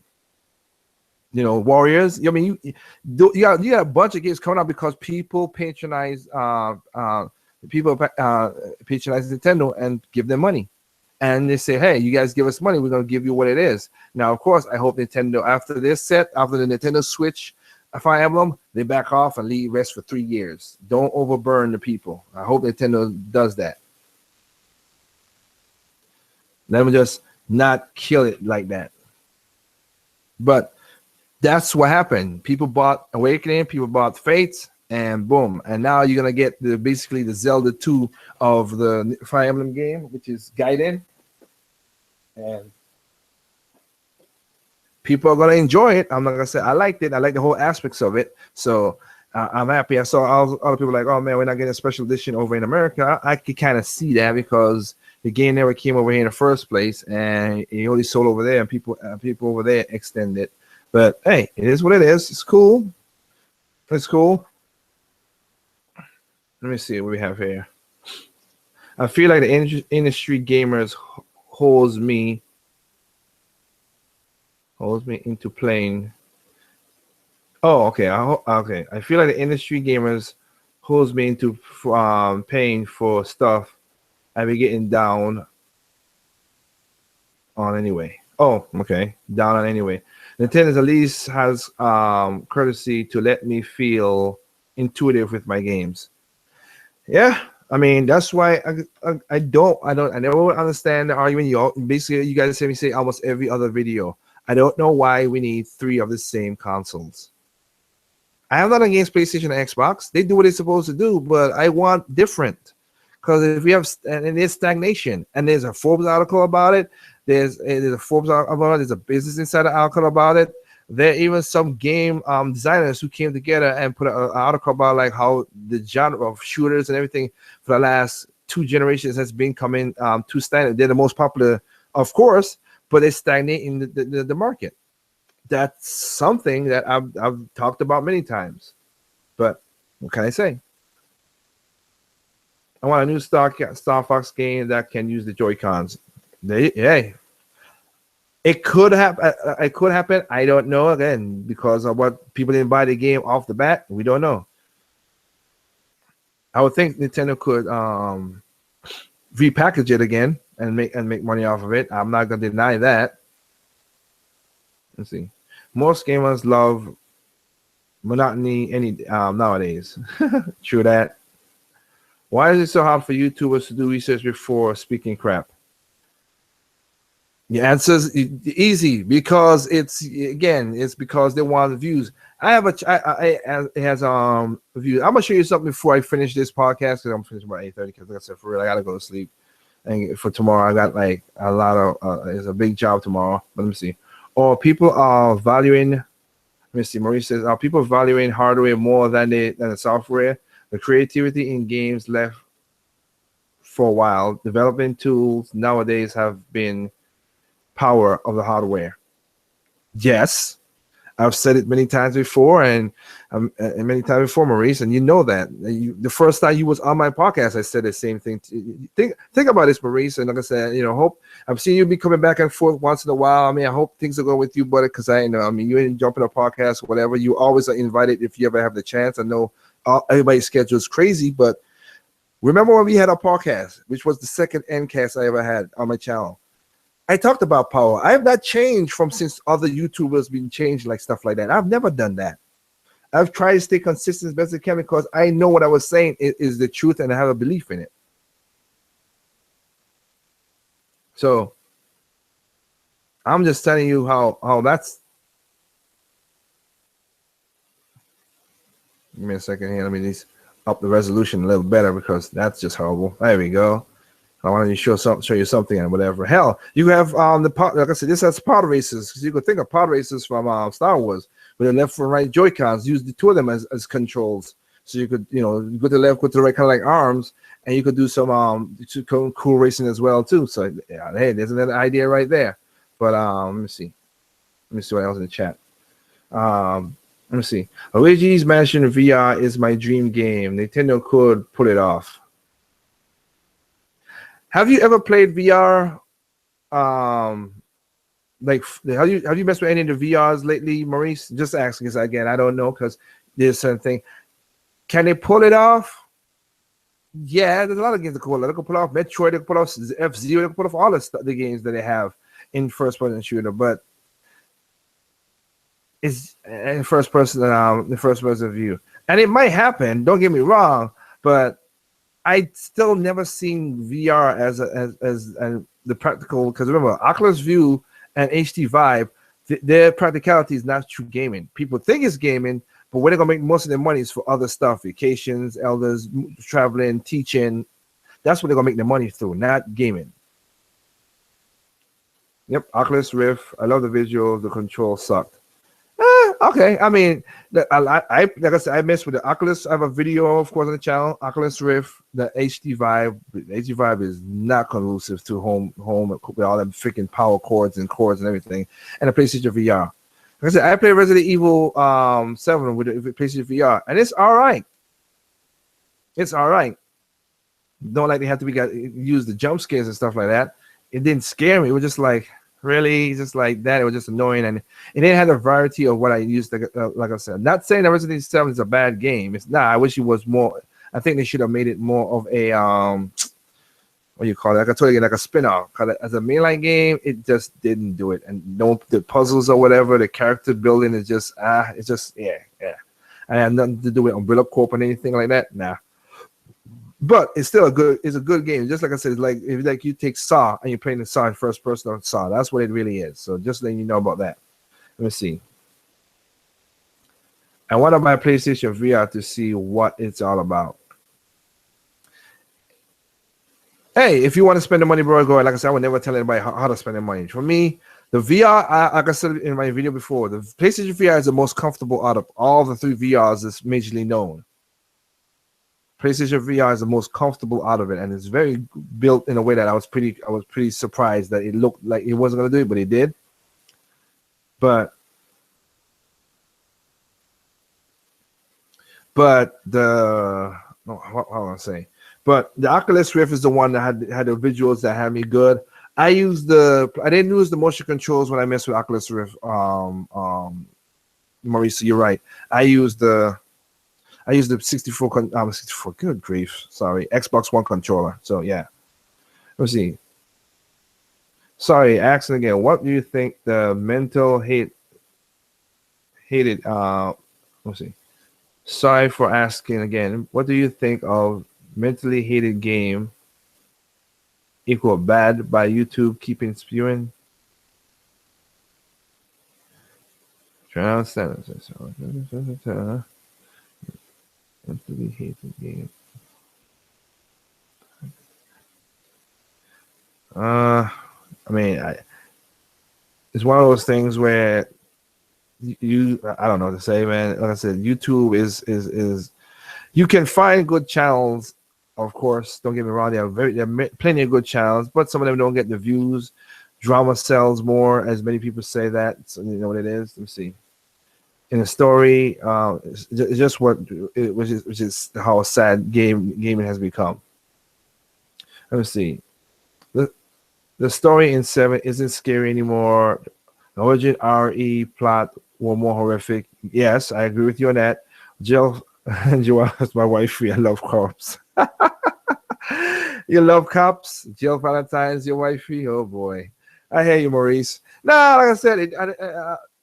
Warriors. I mean, you got a bunch of games coming out because people patronize Nintendo and give them money, and they say, "Hey, you guys give us money, we're gonna give you what it is." Now, of course, I hope Nintendo after the Nintendo Switch Fire Emblem, they back off and leave rest for 3 years. Don't overburn the people. I hope Nintendo does that. Let them just not kill it like that. But that's what happened. People bought Awakening, people bought Fates, and boom. And now you're gonna get basically the Zelda 2 of the Fire Emblem game, which is Gaiden. And people are gonna enjoy it. I'm not gonna say I liked it. I like the whole aspects of it. So I'm happy. I saw all other people like, oh man, we're not getting a special edition over in America. I could kind of see that because the game never came over here in the first place, and it only sold over there, and people over there extended. But hey, it is what it is. It's cool. It's cool. Let me see what we have here. I feel like the industry gamers holds me into playing. Oh, okay. Okay. I feel like the industry gamers holds me into paying for stuff I be getting down on anyway. Oh, okay. Down on anyway. Nintendo at least has courtesy to let me feel intuitive with my games. Yeah, I mean that's why I never would understand the argument. Basically, you guys hear me say almost every other video. I don't know why we need 3 of the same consoles. I am not against PlayStation and Xbox. They do what they're supposed to do, but I want different. Because if we have, and there's stagnation, and there's a Forbes article about it. There's a Forbes article about it. There's a Business Insider article about it. There are even some game designers who came together and put an article about like how the genre of shooters and everything for the last 2 generations has been coming to standard. They're the most popular, of course, but they stagnate in the market. That's something that I've talked about many times. But what can I say? I want a new Star Fox game that can use the Joy-Cons. Hey, it could happen. It could happen. I don't know. Again, because of what people didn't buy the game off the bat, we don't know. I would think Nintendo could repackage it again and make money off of it. I'm not gonna deny that. Let's see. Most gamers love monotony nowadays. True that. Why is it so hard for YouTubers to do research before speaking crap? The answer is easy because it's because they want views. It has views. I'm gonna show you something before I finish this podcast because I'm finished by 8:30. Because like I said, for real, I gotta go to sleep. And for tomorrow, I got like a lot of. It's a big job tomorrow. But let me see. Or people are valuing. Let me see. Marie says, are people valuing hardware more than the software? The creativity in games left for a while. Development tools nowadays have been power of the hardware. Yes, I've said it many times before, and many times before, Maurice, and you know that. The first time you was on my podcast, I said the same thing. Think about this, Maurice, and like I said, hope I've seen you be coming back and forth once in a while. I mean, I hope things are going with you, buddy, because I know. I mean, you ain't jumping a podcast or whatever. You always are invited if you ever have the chance. I know everybody's schedule is crazy, but remember when we had our podcast, which was the second endcast I ever had on my channel. I talked about power. I have not changed from since other YouTubers been changed like stuff like that. I've never done that. I've tried to stay consistent as best I can because I know what I was saying is the truth and I have a belief in it. So I'm just telling you how that's. Give me a second here. Let me just up the resolution a little better because that's just horrible. There we go. I want to show you something and whatever. Hell, you have the pod, like I said, this has pod races. You could think of pod races from Star Wars with the left and right Joy Cons. Use the two of them as controls, so you could go to the left, go to the right, kind of like arms, and you could do some cool racing as well too. So yeah, hey, there's another idea right there. But let me see what else in the chat. Let me see. Luigi's Mansion VR is my dream game. Nintendo could pull it off. Have you ever played VR? Like, have you messed with any of the VRs lately, Maurice? Just asking this again. I don't know because there's certain thing. Can they pull it off? Yeah, there's a lot of games that can pull off Metroid. They can pull off F-Zero. They can pull off all the games that they have in first-person shooter, but it's in the first-person view, and it might happen. Don't get me wrong, but I still never seen VR as the practical, because remember, Oculus View and HD Vive, their practicality is not true gaming. People think it's gaming, but where they're gonna make most of their money is for other stuff: vacations, elders, traveling, teaching. That's what they're gonna make their money through, not gaming. Yep, Oculus Rift. I love the visuals. The control sucked. Okay, I mean, like I said, I messed with the Oculus. I have a video, of course, on the channel. Oculus Rift, the HD Vive. The HD Vive is not conducive to home with all them freaking power cords and everything. And the PlayStation VR. Like I said, I played Resident Evil 7 with the PlayStation VR, and it's all right. It's all right. Don't like they have to use the jump scares and stuff like that. It didn't scare me. It was just like, really, just like that. It was just annoying, and it didn't have the variety of what I used. Like I said, not saying that Resident Evil 7 is a bad game. It's not. I wish it was more. I think they should have made it more of a what do you call it? Like I told you, like a spin-off. As a mainline game, it just didn't do it. And the puzzles or whatever, the character building is just it's just yeah. I had nothing to do with Umbrella Corp and anything like that. Nah. But it's still a good game. Just like I said, it's like you take Saw and you're playing the Saw in first person on Saw. That's what it really is. So just letting you know about that. Let me see. I want to buy a PlayStation VR to see what it's all about. Hey, if you want to spend the money, bro, go ahead. Like I said, I would never tell anybody how to spend their money. For me, the VR, like I said in my video before, the PlayStation VR is the most comfortable out of all the three VRs that's majorly known. PlayStation VR is the most comfortable out of it, and it's very built in a way that I was pretty surprised that it looked like it wasn't gonna do it, but it did. But what I want to say. But the Oculus Rift is the one that had the visuals that had me good. I didn't use the motion controls when I messed with Oculus Rift. Maurice, you're right. I used the 64. Good grief! Sorry, Xbox One controller. So yeah, let's see. Sorry, asking again. What do you think the mental hated? Let's see. Sorry for asking again. What do you think of mentally hated game equal bad by YouTube keeping spewing? Trying to understand this. Mentally hated game. I mean, it's one of those things where I don't know what to say, man. Like I said, YouTube is you can find good channels, of course. Don't get me wrong. There are plenty of good channels, but some of them don't get the views. Drama sells more, as many people say that. So you know what it is. Let me see. In the story, it's just which is how sad gaming has become. Let me see. The story in 7 isn't scary anymore. The origin RE plot were more horrific. Yes, I agree with you on that. Jill is my wife. I love cops. You love cops? Jill Valentine's your wifey? Oh boy. I hear you, Maurice. No, like I said,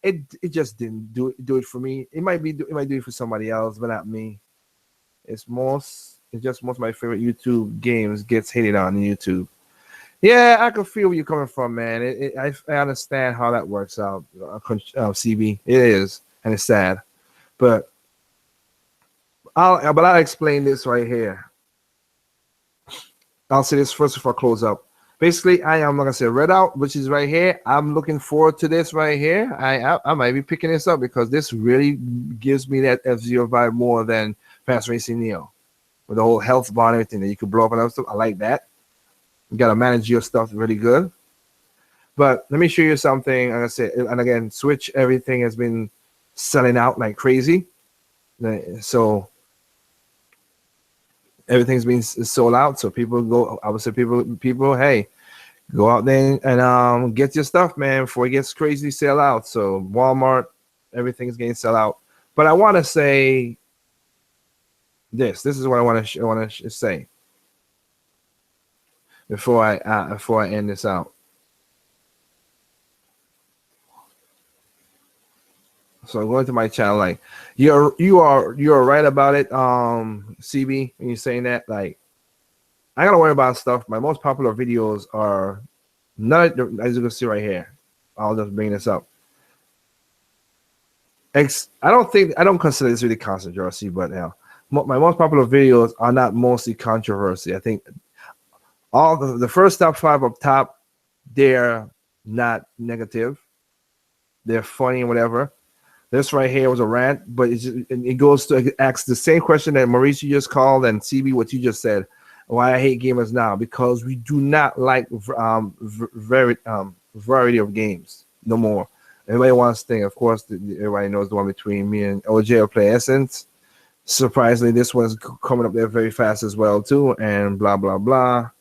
it just didn't do it for me. It might do it for somebody else, but not me. It's just most of my favorite YouTube games gets hated on YouTube. Yeah, I can feel where you're coming from, man. I understand how that works out, CB. It is, and it's sad, but I'll explain this right here. I'll say this first before I close up. Basically, I am like I said, Red Out, which is right here. I'm looking forward to this right here. I might be picking this up because this really gives me that F-Zero vibe more than Fast Racing Neo, with the whole health bar and everything that you could blow up and other stuff. I like that. You got to manage your stuff really good. But let me show you something. Like I said, and again, Switch, everything has been selling out like crazy. So everything's been sold out. So people go, I would say people, hey, go out there and get your stuff, man, before it gets crazy sell out. So Walmart, everything's getting sell out. But I want to say this. This is what I want to say before I end this out. So I'm going to my channel. Like you are right about it, CB. When you're saying that, like I gotta worry about stuff. My most popular videos are not, as you can see right here. I'll just bring this up. I don't consider this really controversy, but now my most popular videos are not mostly controversy. I think all the first top 5 up top, they're not negative. They're funny and whatever. This right here was a rant, but it goes to ask the same question that Mauricio just called and CB, what you just said. Why I hate gamers now, because we do not like variety of games no more. Everybody wants to think, of course, everybody knows the one between me and OJ or Play Essence. Surprisingly, this one's coming up there very fast as well too, and blah blah blah.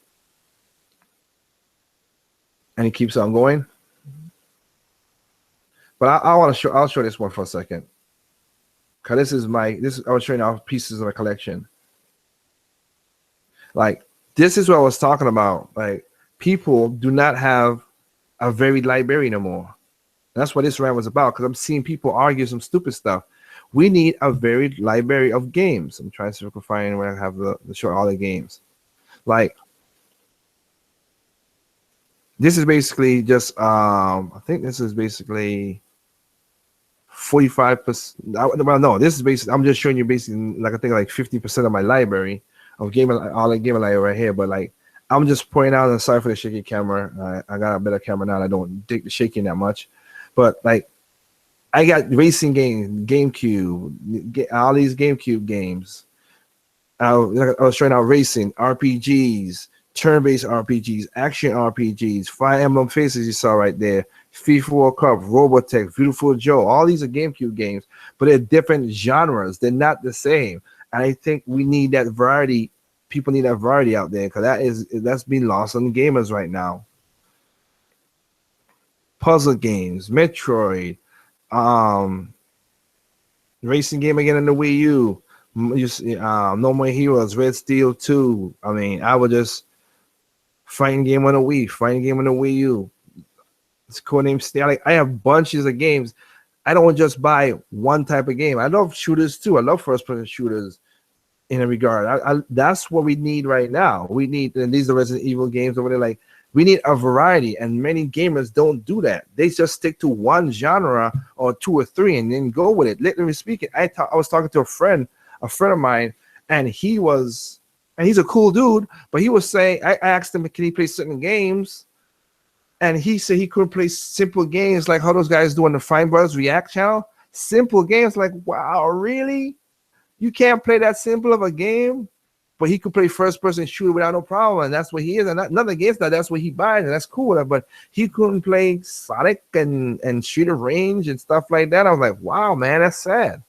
And it keeps on going. But I'll show this one for a second. Cause I was showing off pieces of a collection. Like this is what I was talking about. Like people do not have a varied library no more. That's what this rant was about. Because I'm seeing people argue some stupid stuff. We need a varied library of games. I'm trying to see if I can find where I have the show all the games. Like this is basically just I think this is basically 45%. Well, no, this is basically, I'm just showing you basically like I think like 50% of my library of all the gaming library right here. But like I'm just pointing out, and sorry for the shaky camera. I got a better camera now. I don't dig the shaking that much. But like I got racing games, GameCube, all these GameCube games. I was showing out racing, RPGs, turn-based RPGs, action RPGs, Fire Emblem Faces you saw right there, FIFA World Cup, Robotech, Beautiful Joe. All these are GameCube games, but they're different genres. They're not the same. And I think we need that variety. People need that variety out there because that's being lost on the gamers right now. Puzzle games, Metroid, racing game again in the Wii U. No More Heroes, Red Steel 2. I mean, I would just fighting game on the Wii, fighting game on the Wii U. It's codename Steel. Like, I have bunches of games. I don't just buy one type of game. I love shooters too. I love first-person shooters in a regard. That's what we need right now. We need, and these are Resident Evil games over there. Like, we need a variety, and many gamers don't do that. They just stick to one genre or 2 or 3 and then go with it. Literally speaking, I was talking to a friend of mine, and he's a cool dude, but he was saying, I asked him, can he play certain games? And he said he couldn't play simple games like how those guys do on the Fine Brothers React channel. Simple games, like, wow, really? You can't play that simple of a game? But he could play first-person shooter without no problem, and that's what he is. And nothing against that. That's what he buys, and that's cool. But he couldn't play Sonic and Street of Rage and stuff like that. I was like, wow, man, that's sad.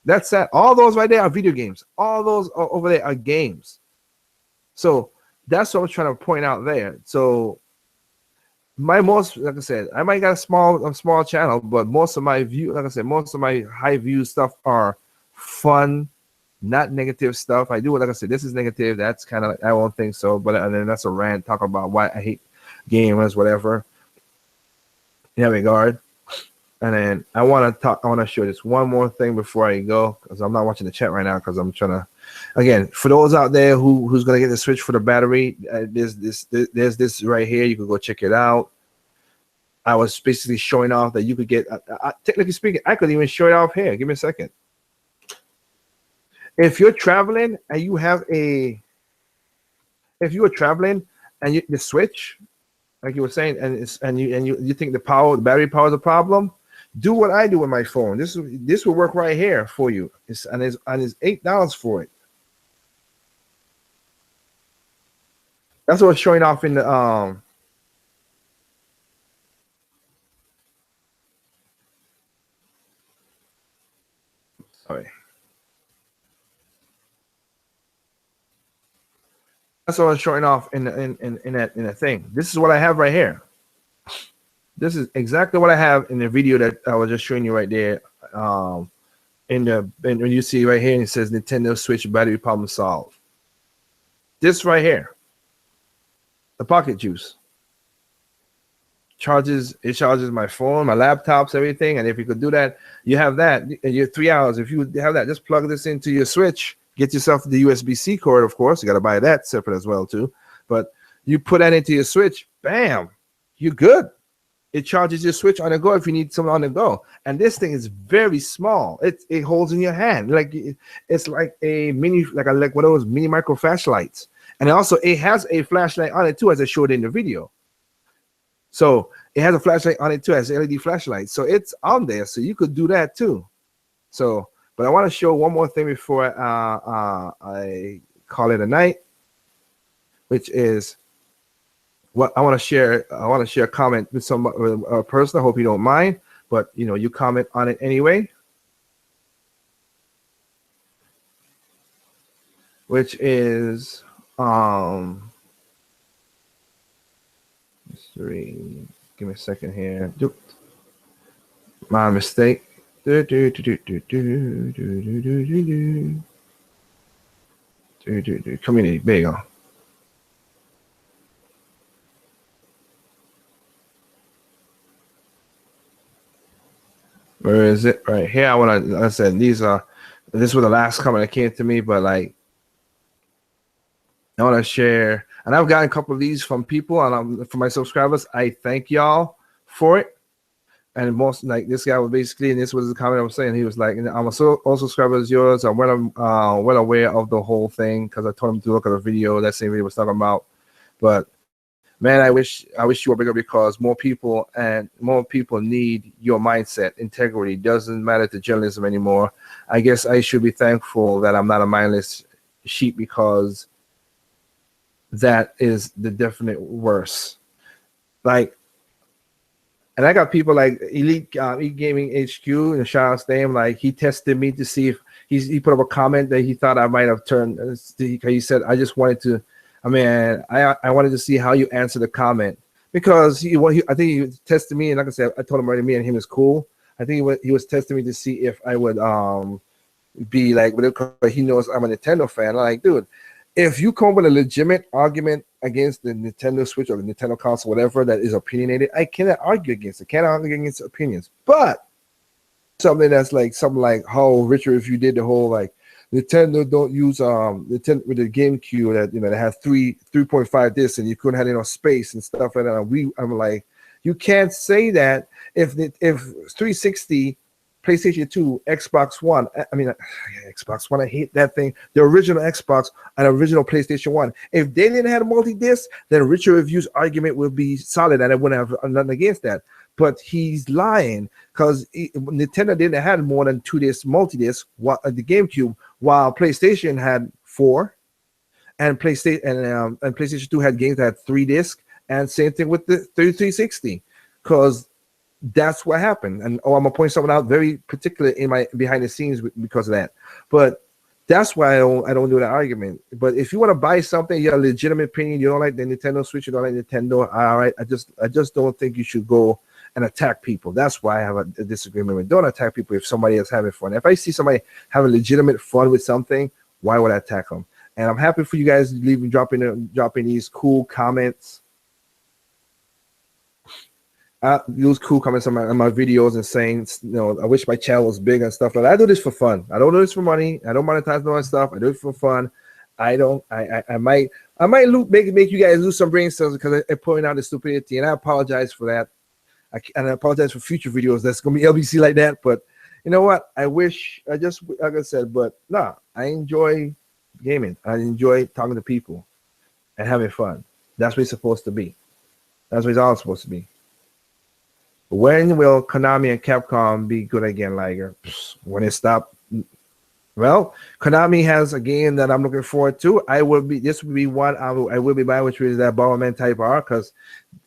That's sad. All those right there are video games. All those over there are games. So that's what I'm trying to point out there. So like I said, I might got a small channel, but most of my most of my high view stuff are fun, not negative stuff. I do, like I said, this is negative. That's kind of like, I won't think so, but and then that's a rant, talk about why I hate gamers, whatever. In that regard, And then I want to show this one more thing before I go, because I'm not watching the chat right now because I'm trying to. Again, for those out there who's gonna get the switch for the battery, there's this right here. You can go check it out. I was basically showing off that you could get. Technically speaking, I could even show it off here. Give me a second. If you're traveling and you have the switch, like you were saying, and you think the battery power is a problem, do what I do with my phone. This will work right here for you. It's $8 for it. That's what I was showing off in the sorry. That's what I was showing off in that thing. This is what I have right here. This is exactly what I have in the video that I was just showing you right there. And when you see right here, it says Nintendo Switch battery problem solved. This right here, the Pocket Juice, charges my phone, my laptops, everything. And if you could do that, you have that. You're 3 hours. If you have that, just plug this into your Switch. Get yourself the USB-C cord, of course. You got to buy that separate as well too. But you put that into your Switch, bam, you're good. It charges your Switch on the go if you need something on the go. And this thing is very small. It holds in your hand. It's like a mini, like one of those mini micro flashlights. And also it has a flashlight on it too, as I showed in the video. So it has a flashlight on it too, as LED flashlight. So it's on there. So you could do that too. So, but I want to show one more thing before I call it a night, which is what I want to share. I want to share a comment with a person. I hope you don't mind, but you comment on it anyway. Which is history. Give me a second here. My mistake. Community. There you go. Where is it? Right here. Like I said, this was the last comment that came to me, but I want to share, and I've gotten a couple of these from people, and from my subscribers. I thank y'all for it. And most, like, this guy was basically, and this was the comment I was saying. He was like, "I'm all subscribers yours. I'm well aware of the whole thing because I told him to look at the video. That same video was talking about." But man, I wish you were bigger, because more people need your mindset. Integrity doesn't matter to journalism anymore. I guess I should be thankful that I'm not a mindless sheep, because that is the definite worst. And I got people like Elite Gaming HQ and shout out to him. Like, he tested me to see if he put up a comment that he thought I might have turned. He said, I just wanted to. I wanted to see how you answer the comment, because I think he tested me, and like I said, I told him already, me and him is cool. I think he was testing me to see if I would be like, but he knows I'm a Nintendo fan. I'm like, dude, if you come with a legitimate argument against the Nintendo Switch or the Nintendo console, whatever, that is opinionated, I cannot argue against it. Can't argue against opinions. But something that's like how Richard, if you did the whole like Nintendo don't use Nintendo with the GameCube that has 3.5 discs and you couldn't have enough space and stuff like that. I'm like, you can't say that if 360, PlayStation 2, Xbox One. Xbox One. I hate that thing. The original Xbox and original PlayStation 1. If they didn't have multi-disc, then Richard Review's argument would be solid, and I wouldn't have nothing against that. But he's lying, because Nintendo didn't have more than 2 disc multi-disc, the GameCube, while PlayStation had 4, and PlayStation 2 had games that had 3 discs, and same thing with the 360, because that's what happened. And I'm gonna point something out very particular in my behind the scenes because of that. But that's why I don't do that argument. But if you want to buy something, you have a legitimate opinion, you don't like the Nintendo Switch, you don't like Nintendo, all right, I just don't think you should go and attack people. That's why I have a disagreement with. Don't attack people if somebody is having fun. If I see somebody having legitimate fun with something, why would I attack them? And I'm happy for you guys dropping these cool comments. use cool comments on my videos and saying, I wish my channel was big and stuff like that. I do this for fun. I don't do this for money. I don't monetize no stuff. I do it for fun. I don't. I might make you guys lose some brain cells because I point out the stupidity, and I apologize for that. And I apologize for future videos that's gonna be LBC like that. But you know what? I wish I just like I said. But nah, I enjoy gaming. I enjoy talking to people and having fun. That's what it's supposed to be. That's what it's all supposed to be. When will Konami and Capcom be good again, Liger? When it stop? Well, Konami has a game that I'm looking forward to. This will be one I will be buying, which is that Bomberman Type R, because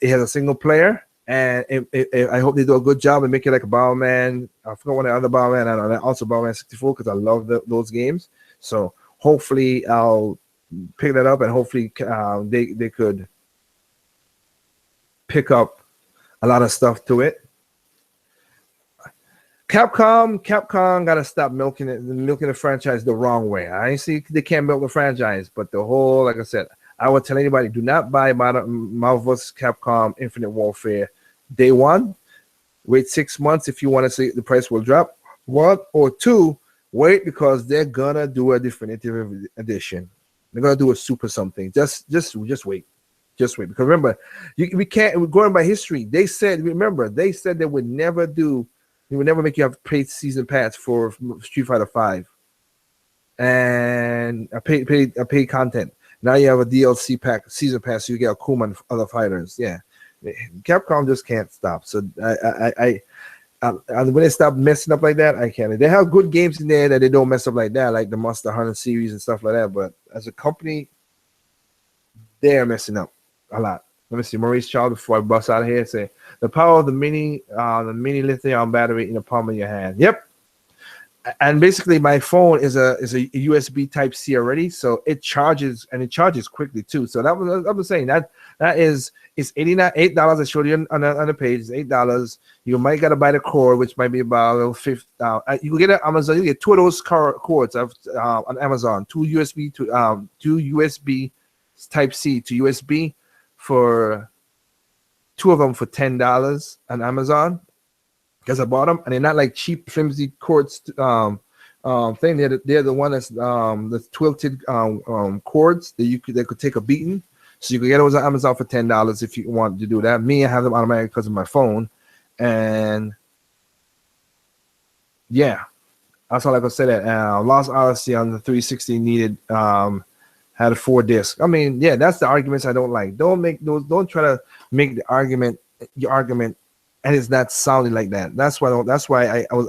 it has a single player, and I hope they do a good job and make it like a Bomberman. I forgot one of the other Bomberman, and also Bomberman 64, because I love those games. So hopefully I'll pick that up, and hopefully they could pick up a lot of stuff to it. Capcom gotta stop milking the franchise the wrong way. I see they can't milk the franchise, but the whole, like I said, I would tell anybody, do not buy Marvel vs. Capcom Infinite Warfare day one. Wait 6 months if you want to see the price will drop. 1 or 2, wait, because they're gonna do a definitive edition. They're gonna do a super something. Just wait. Just wait, because remember, we can't. We're going by history. They said they would never make you have paid season pass for Street Fighter 5 and a paid content. Now you have a DLC pack, season pass, so you get Akuma and other fighters. Yeah, Capcom just can't stop. So I when they stop messing up like that, I can't. They have good games in there that they don't mess up like that, like the Monster Hunter series and stuff like that. But as a company, they're messing up a lot. Let me see, Maurice Charles, before I bust out of here, say the power of the mini lithium battery in the palm of your hand. Yep. And basically, my phone is a USB Type C already, so it charges, and it charges quickly too. So that was I was saying that is it's $8. I showed you on the page. It's $8. You might gotta buy the cord, which might be about $50. You can get it on Amazon. You get 2 of those cords on Amazon. Two USB Type C to USB for 2 of them for $10 on Amazon. Because I bought them, and they're not like cheap, flimsy cords thing. They're the one that's the tilted cords that they could take a beating. So you can get those on Amazon for $10 if you want to do that. Me, I have them automatic because of my phone, and yeah, that's all I could say. That Lost Odyssey on the 360 needed had a 4 disc. I mean, yeah, that's the arguments I don't like. Don't try to make the argument your argument. And it's not sounding like that. That's why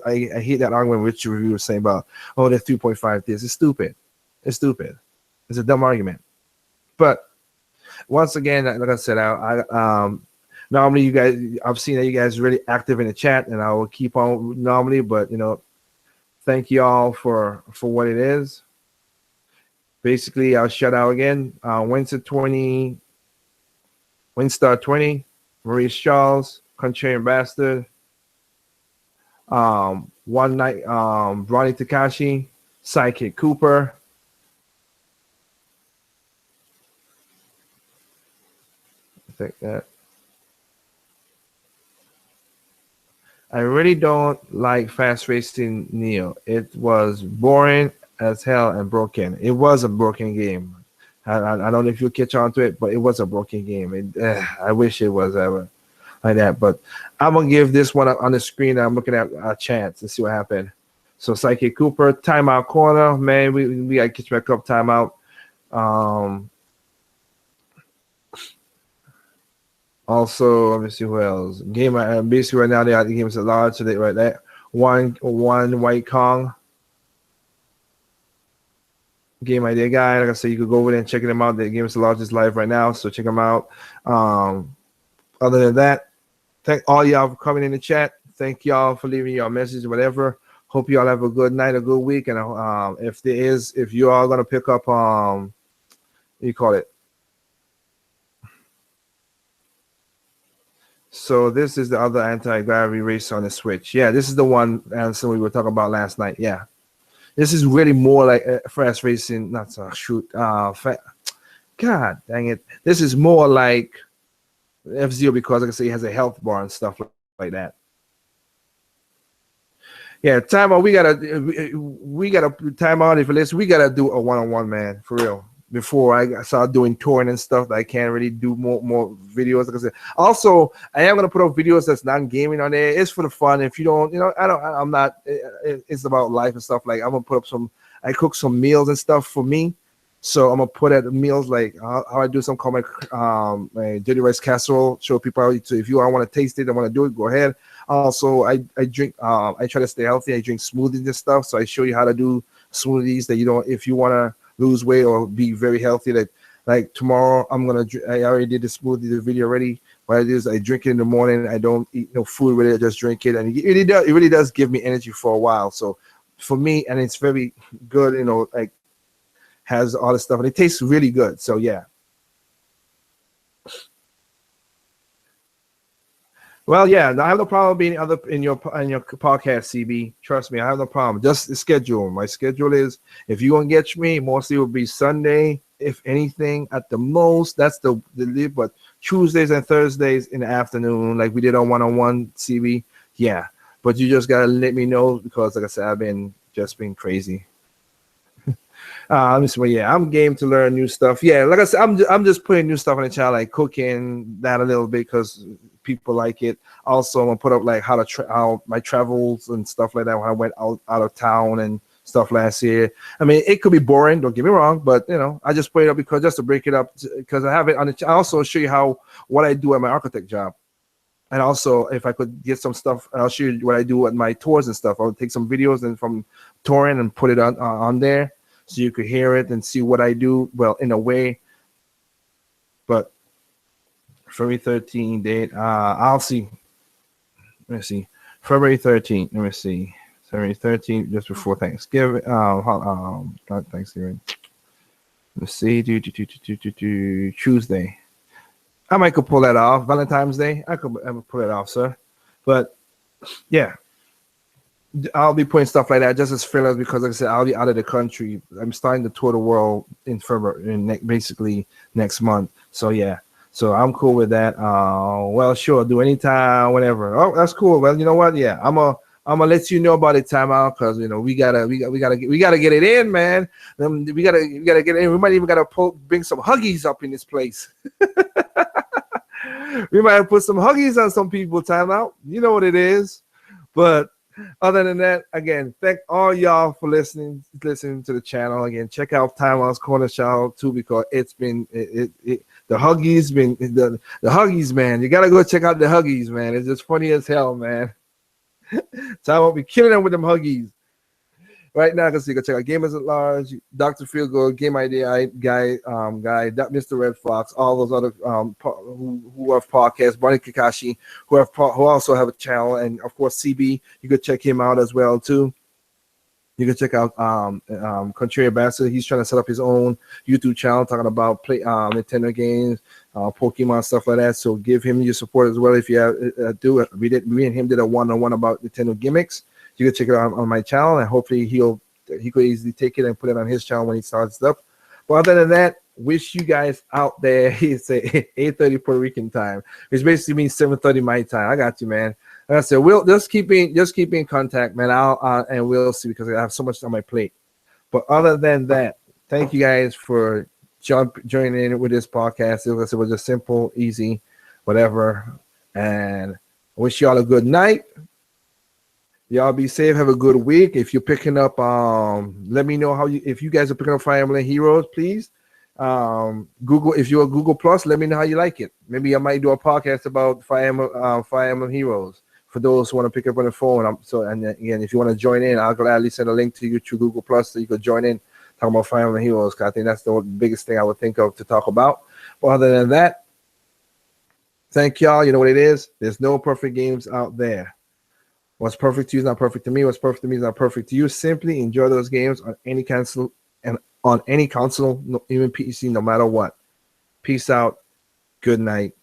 I hate that argument which you were saying about, oh, they're 3.5 this. It's stupid. It's a dumb argument. But once again, like I said, I normally you guys, I've seen that you guys are really active in the chat, and I will keep on normally. But thank you all for what it is. Basically, I'll shout out again. Winstar 20, Maurice Charles, Contrarian Bastard, One Night, Ronnie Takashi, Sidekick Cooper, I think that. I really don't like Fast Racing Neo. It was boring as hell and broken. It was a broken game. I don't know if you'll catch on to it, but it was a broken game. I wish it was ever like that, but I'm gonna give this one on the screen. I'm looking at a chance to see what happened. So Psychic Cooper, timeout corner, man. We gotta catch back up, timeout. Also, let me see who else. Game basically right now the game is a large, so they right there. One White Kong. Game idea guy. Like I said, you could go over there and check them out. The game is the largest live right now, so check them out. Other than that, thank all y'all for coming in the chat. Thank y'all for leaving your message, whatever. Hope y'all have a good night, a good week. And if you are gonna pick up what do you call it? So this is the other anti-gravity race on the Switch. Yeah, this is the one, Anderson, we were talking about last night. Yeah, this is really more like fast racing, not shoot. God dang it! This is more like F-Zero because, like I say, he has a health bar and stuff like that. Yeah, time out. We gotta time out. If you listen, we gotta do a one-on-one, man, for real. Before I start doing touring and stuff, that I can't really do more videos. Like I said, also I am gonna put up videos that's not gaming on there. It's for the fun. If you don't, I'm not. It's about life and stuff. Like I'm gonna put up some. I cook some meals and stuff for me. So I'm gonna put at meals like how I do some called my dirty rice casserole. Show people how. So if you want to taste it, I want to do it. Go ahead. Also, I drink. I try to stay healthy. I drink smoothies and stuff. So I show you how to do smoothies that you don't. If you want to lose weight or be very healthy, like tomorrow I'm gonna. I already did the smoothie the video already. What I do is I drink it in the morning. I don't eat no food with it. I just drink it, and it really does give me energy for a while. So for me, and it's very good. Like has all this stuff, and it tastes really good. So yeah. Well, yeah, I have no problem being in your podcast, CB. Trust me, I have no problem. Just the schedule. My schedule is if you gonna get me, mostly it will be Sunday, if anything, at the most. That's the but Tuesdays and Thursdays in the afternoon, like we did on one-on-one, CB. Yeah, but you just gotta let me know because, like I said, I've been crazy. Yeah, I'm game to learn new stuff. Yeah, like I said, I'm just putting new stuff on the channel, like cooking that a little bit because people like it. Also, I'm gonna put up like how my travels and stuff like that when I went out of town and stuff last year. I mean, it could be boring. Don't get me wrong, but I just put it up because just to break it up because I have it on the. I also show you what I do at my architect job. And also, if I could get some stuff, I'll show you what I do at my tours and stuff. I'll take some videos and from touring and put it on there. So you could hear it and see what I do. Well, in a way, but February 13th date. I'll see. Let me see. February 13th. Let me see. February 13th, just before Thanksgiving. Not Thanksgiving. Let's see. Tuesday. I might could pull that off. Valentine's Day. I could pull it off, sir. But yeah. I'll be putting stuff like that just as fillers because, like I said, I'll be out of the country. I'm starting to tour the world in February, basically next month. So yeah, so I'm cool with that. Well, sure, do anytime, whenever. Oh, that's cool. Well, you know what? Yeah, I'm gonna let you know about the timeout because we gotta get it in, man. We gotta get it in. We might even gotta bring some Huggies up in this place. We might have put some Huggies on some people timeout. You know what it is, but. Other than that, again, thank all y'all for listening to the channel. Again, check out Time Out's Corner channel too because it's been the Huggies been the Huggies, man. You gotta go check out the Huggies, man. It's just funny as hell, man. Time Out be killing them with them Huggies. Right now, you can check out Gamers at Large, Dr. Feelgood, Game Idea guy, Mr. Red Fox, all those other who have podcasts, Barney Kakashi, who also have a channel, and of course CB. You could check him out as well too. You can check out Country Ambassador. He's trying to set up his own YouTube channel talking about Nintendo games, Pokemon, stuff like that. So give him your support as well if you do it. Me and him did a one-on-one about Nintendo gimmicks. You can check it out on my channel, and hopefully he could easily take it and put it on his channel when he starts it up. But other than that, wish you guys out there. It's 8:30 Puerto Rican time, which basically means 7:30 my time. I got you, man. Like I said, we'll just keep in contact, man. And we'll see because I have so much on my plate. But other than that, thank you guys for joining in with this podcast. It was just simple, easy, whatever. And I wish y'all a good night. Y'all be safe. Have a good week. If you're picking up, let me know if you guys are picking up Fire Emblem Heroes, please. Google, if you're a Google Plus, let me know how you like it. Maybe I might do a podcast about Fire Emblem Heroes for those who want to pick up on the phone. And again, if you want to join in, I'll gladly send a link to you through Google Plus so you can join in talking about Fire Emblem Heroes. Cause I think that's the biggest thing I would think of to talk about. But other than that, thank y'all. You know what it is? There's no perfect games out there. What's perfect to you is not perfect to me. What's perfect to me is not perfect to you. Simply enjoy those games on any console even PC, no matter what. Peace out. Good night.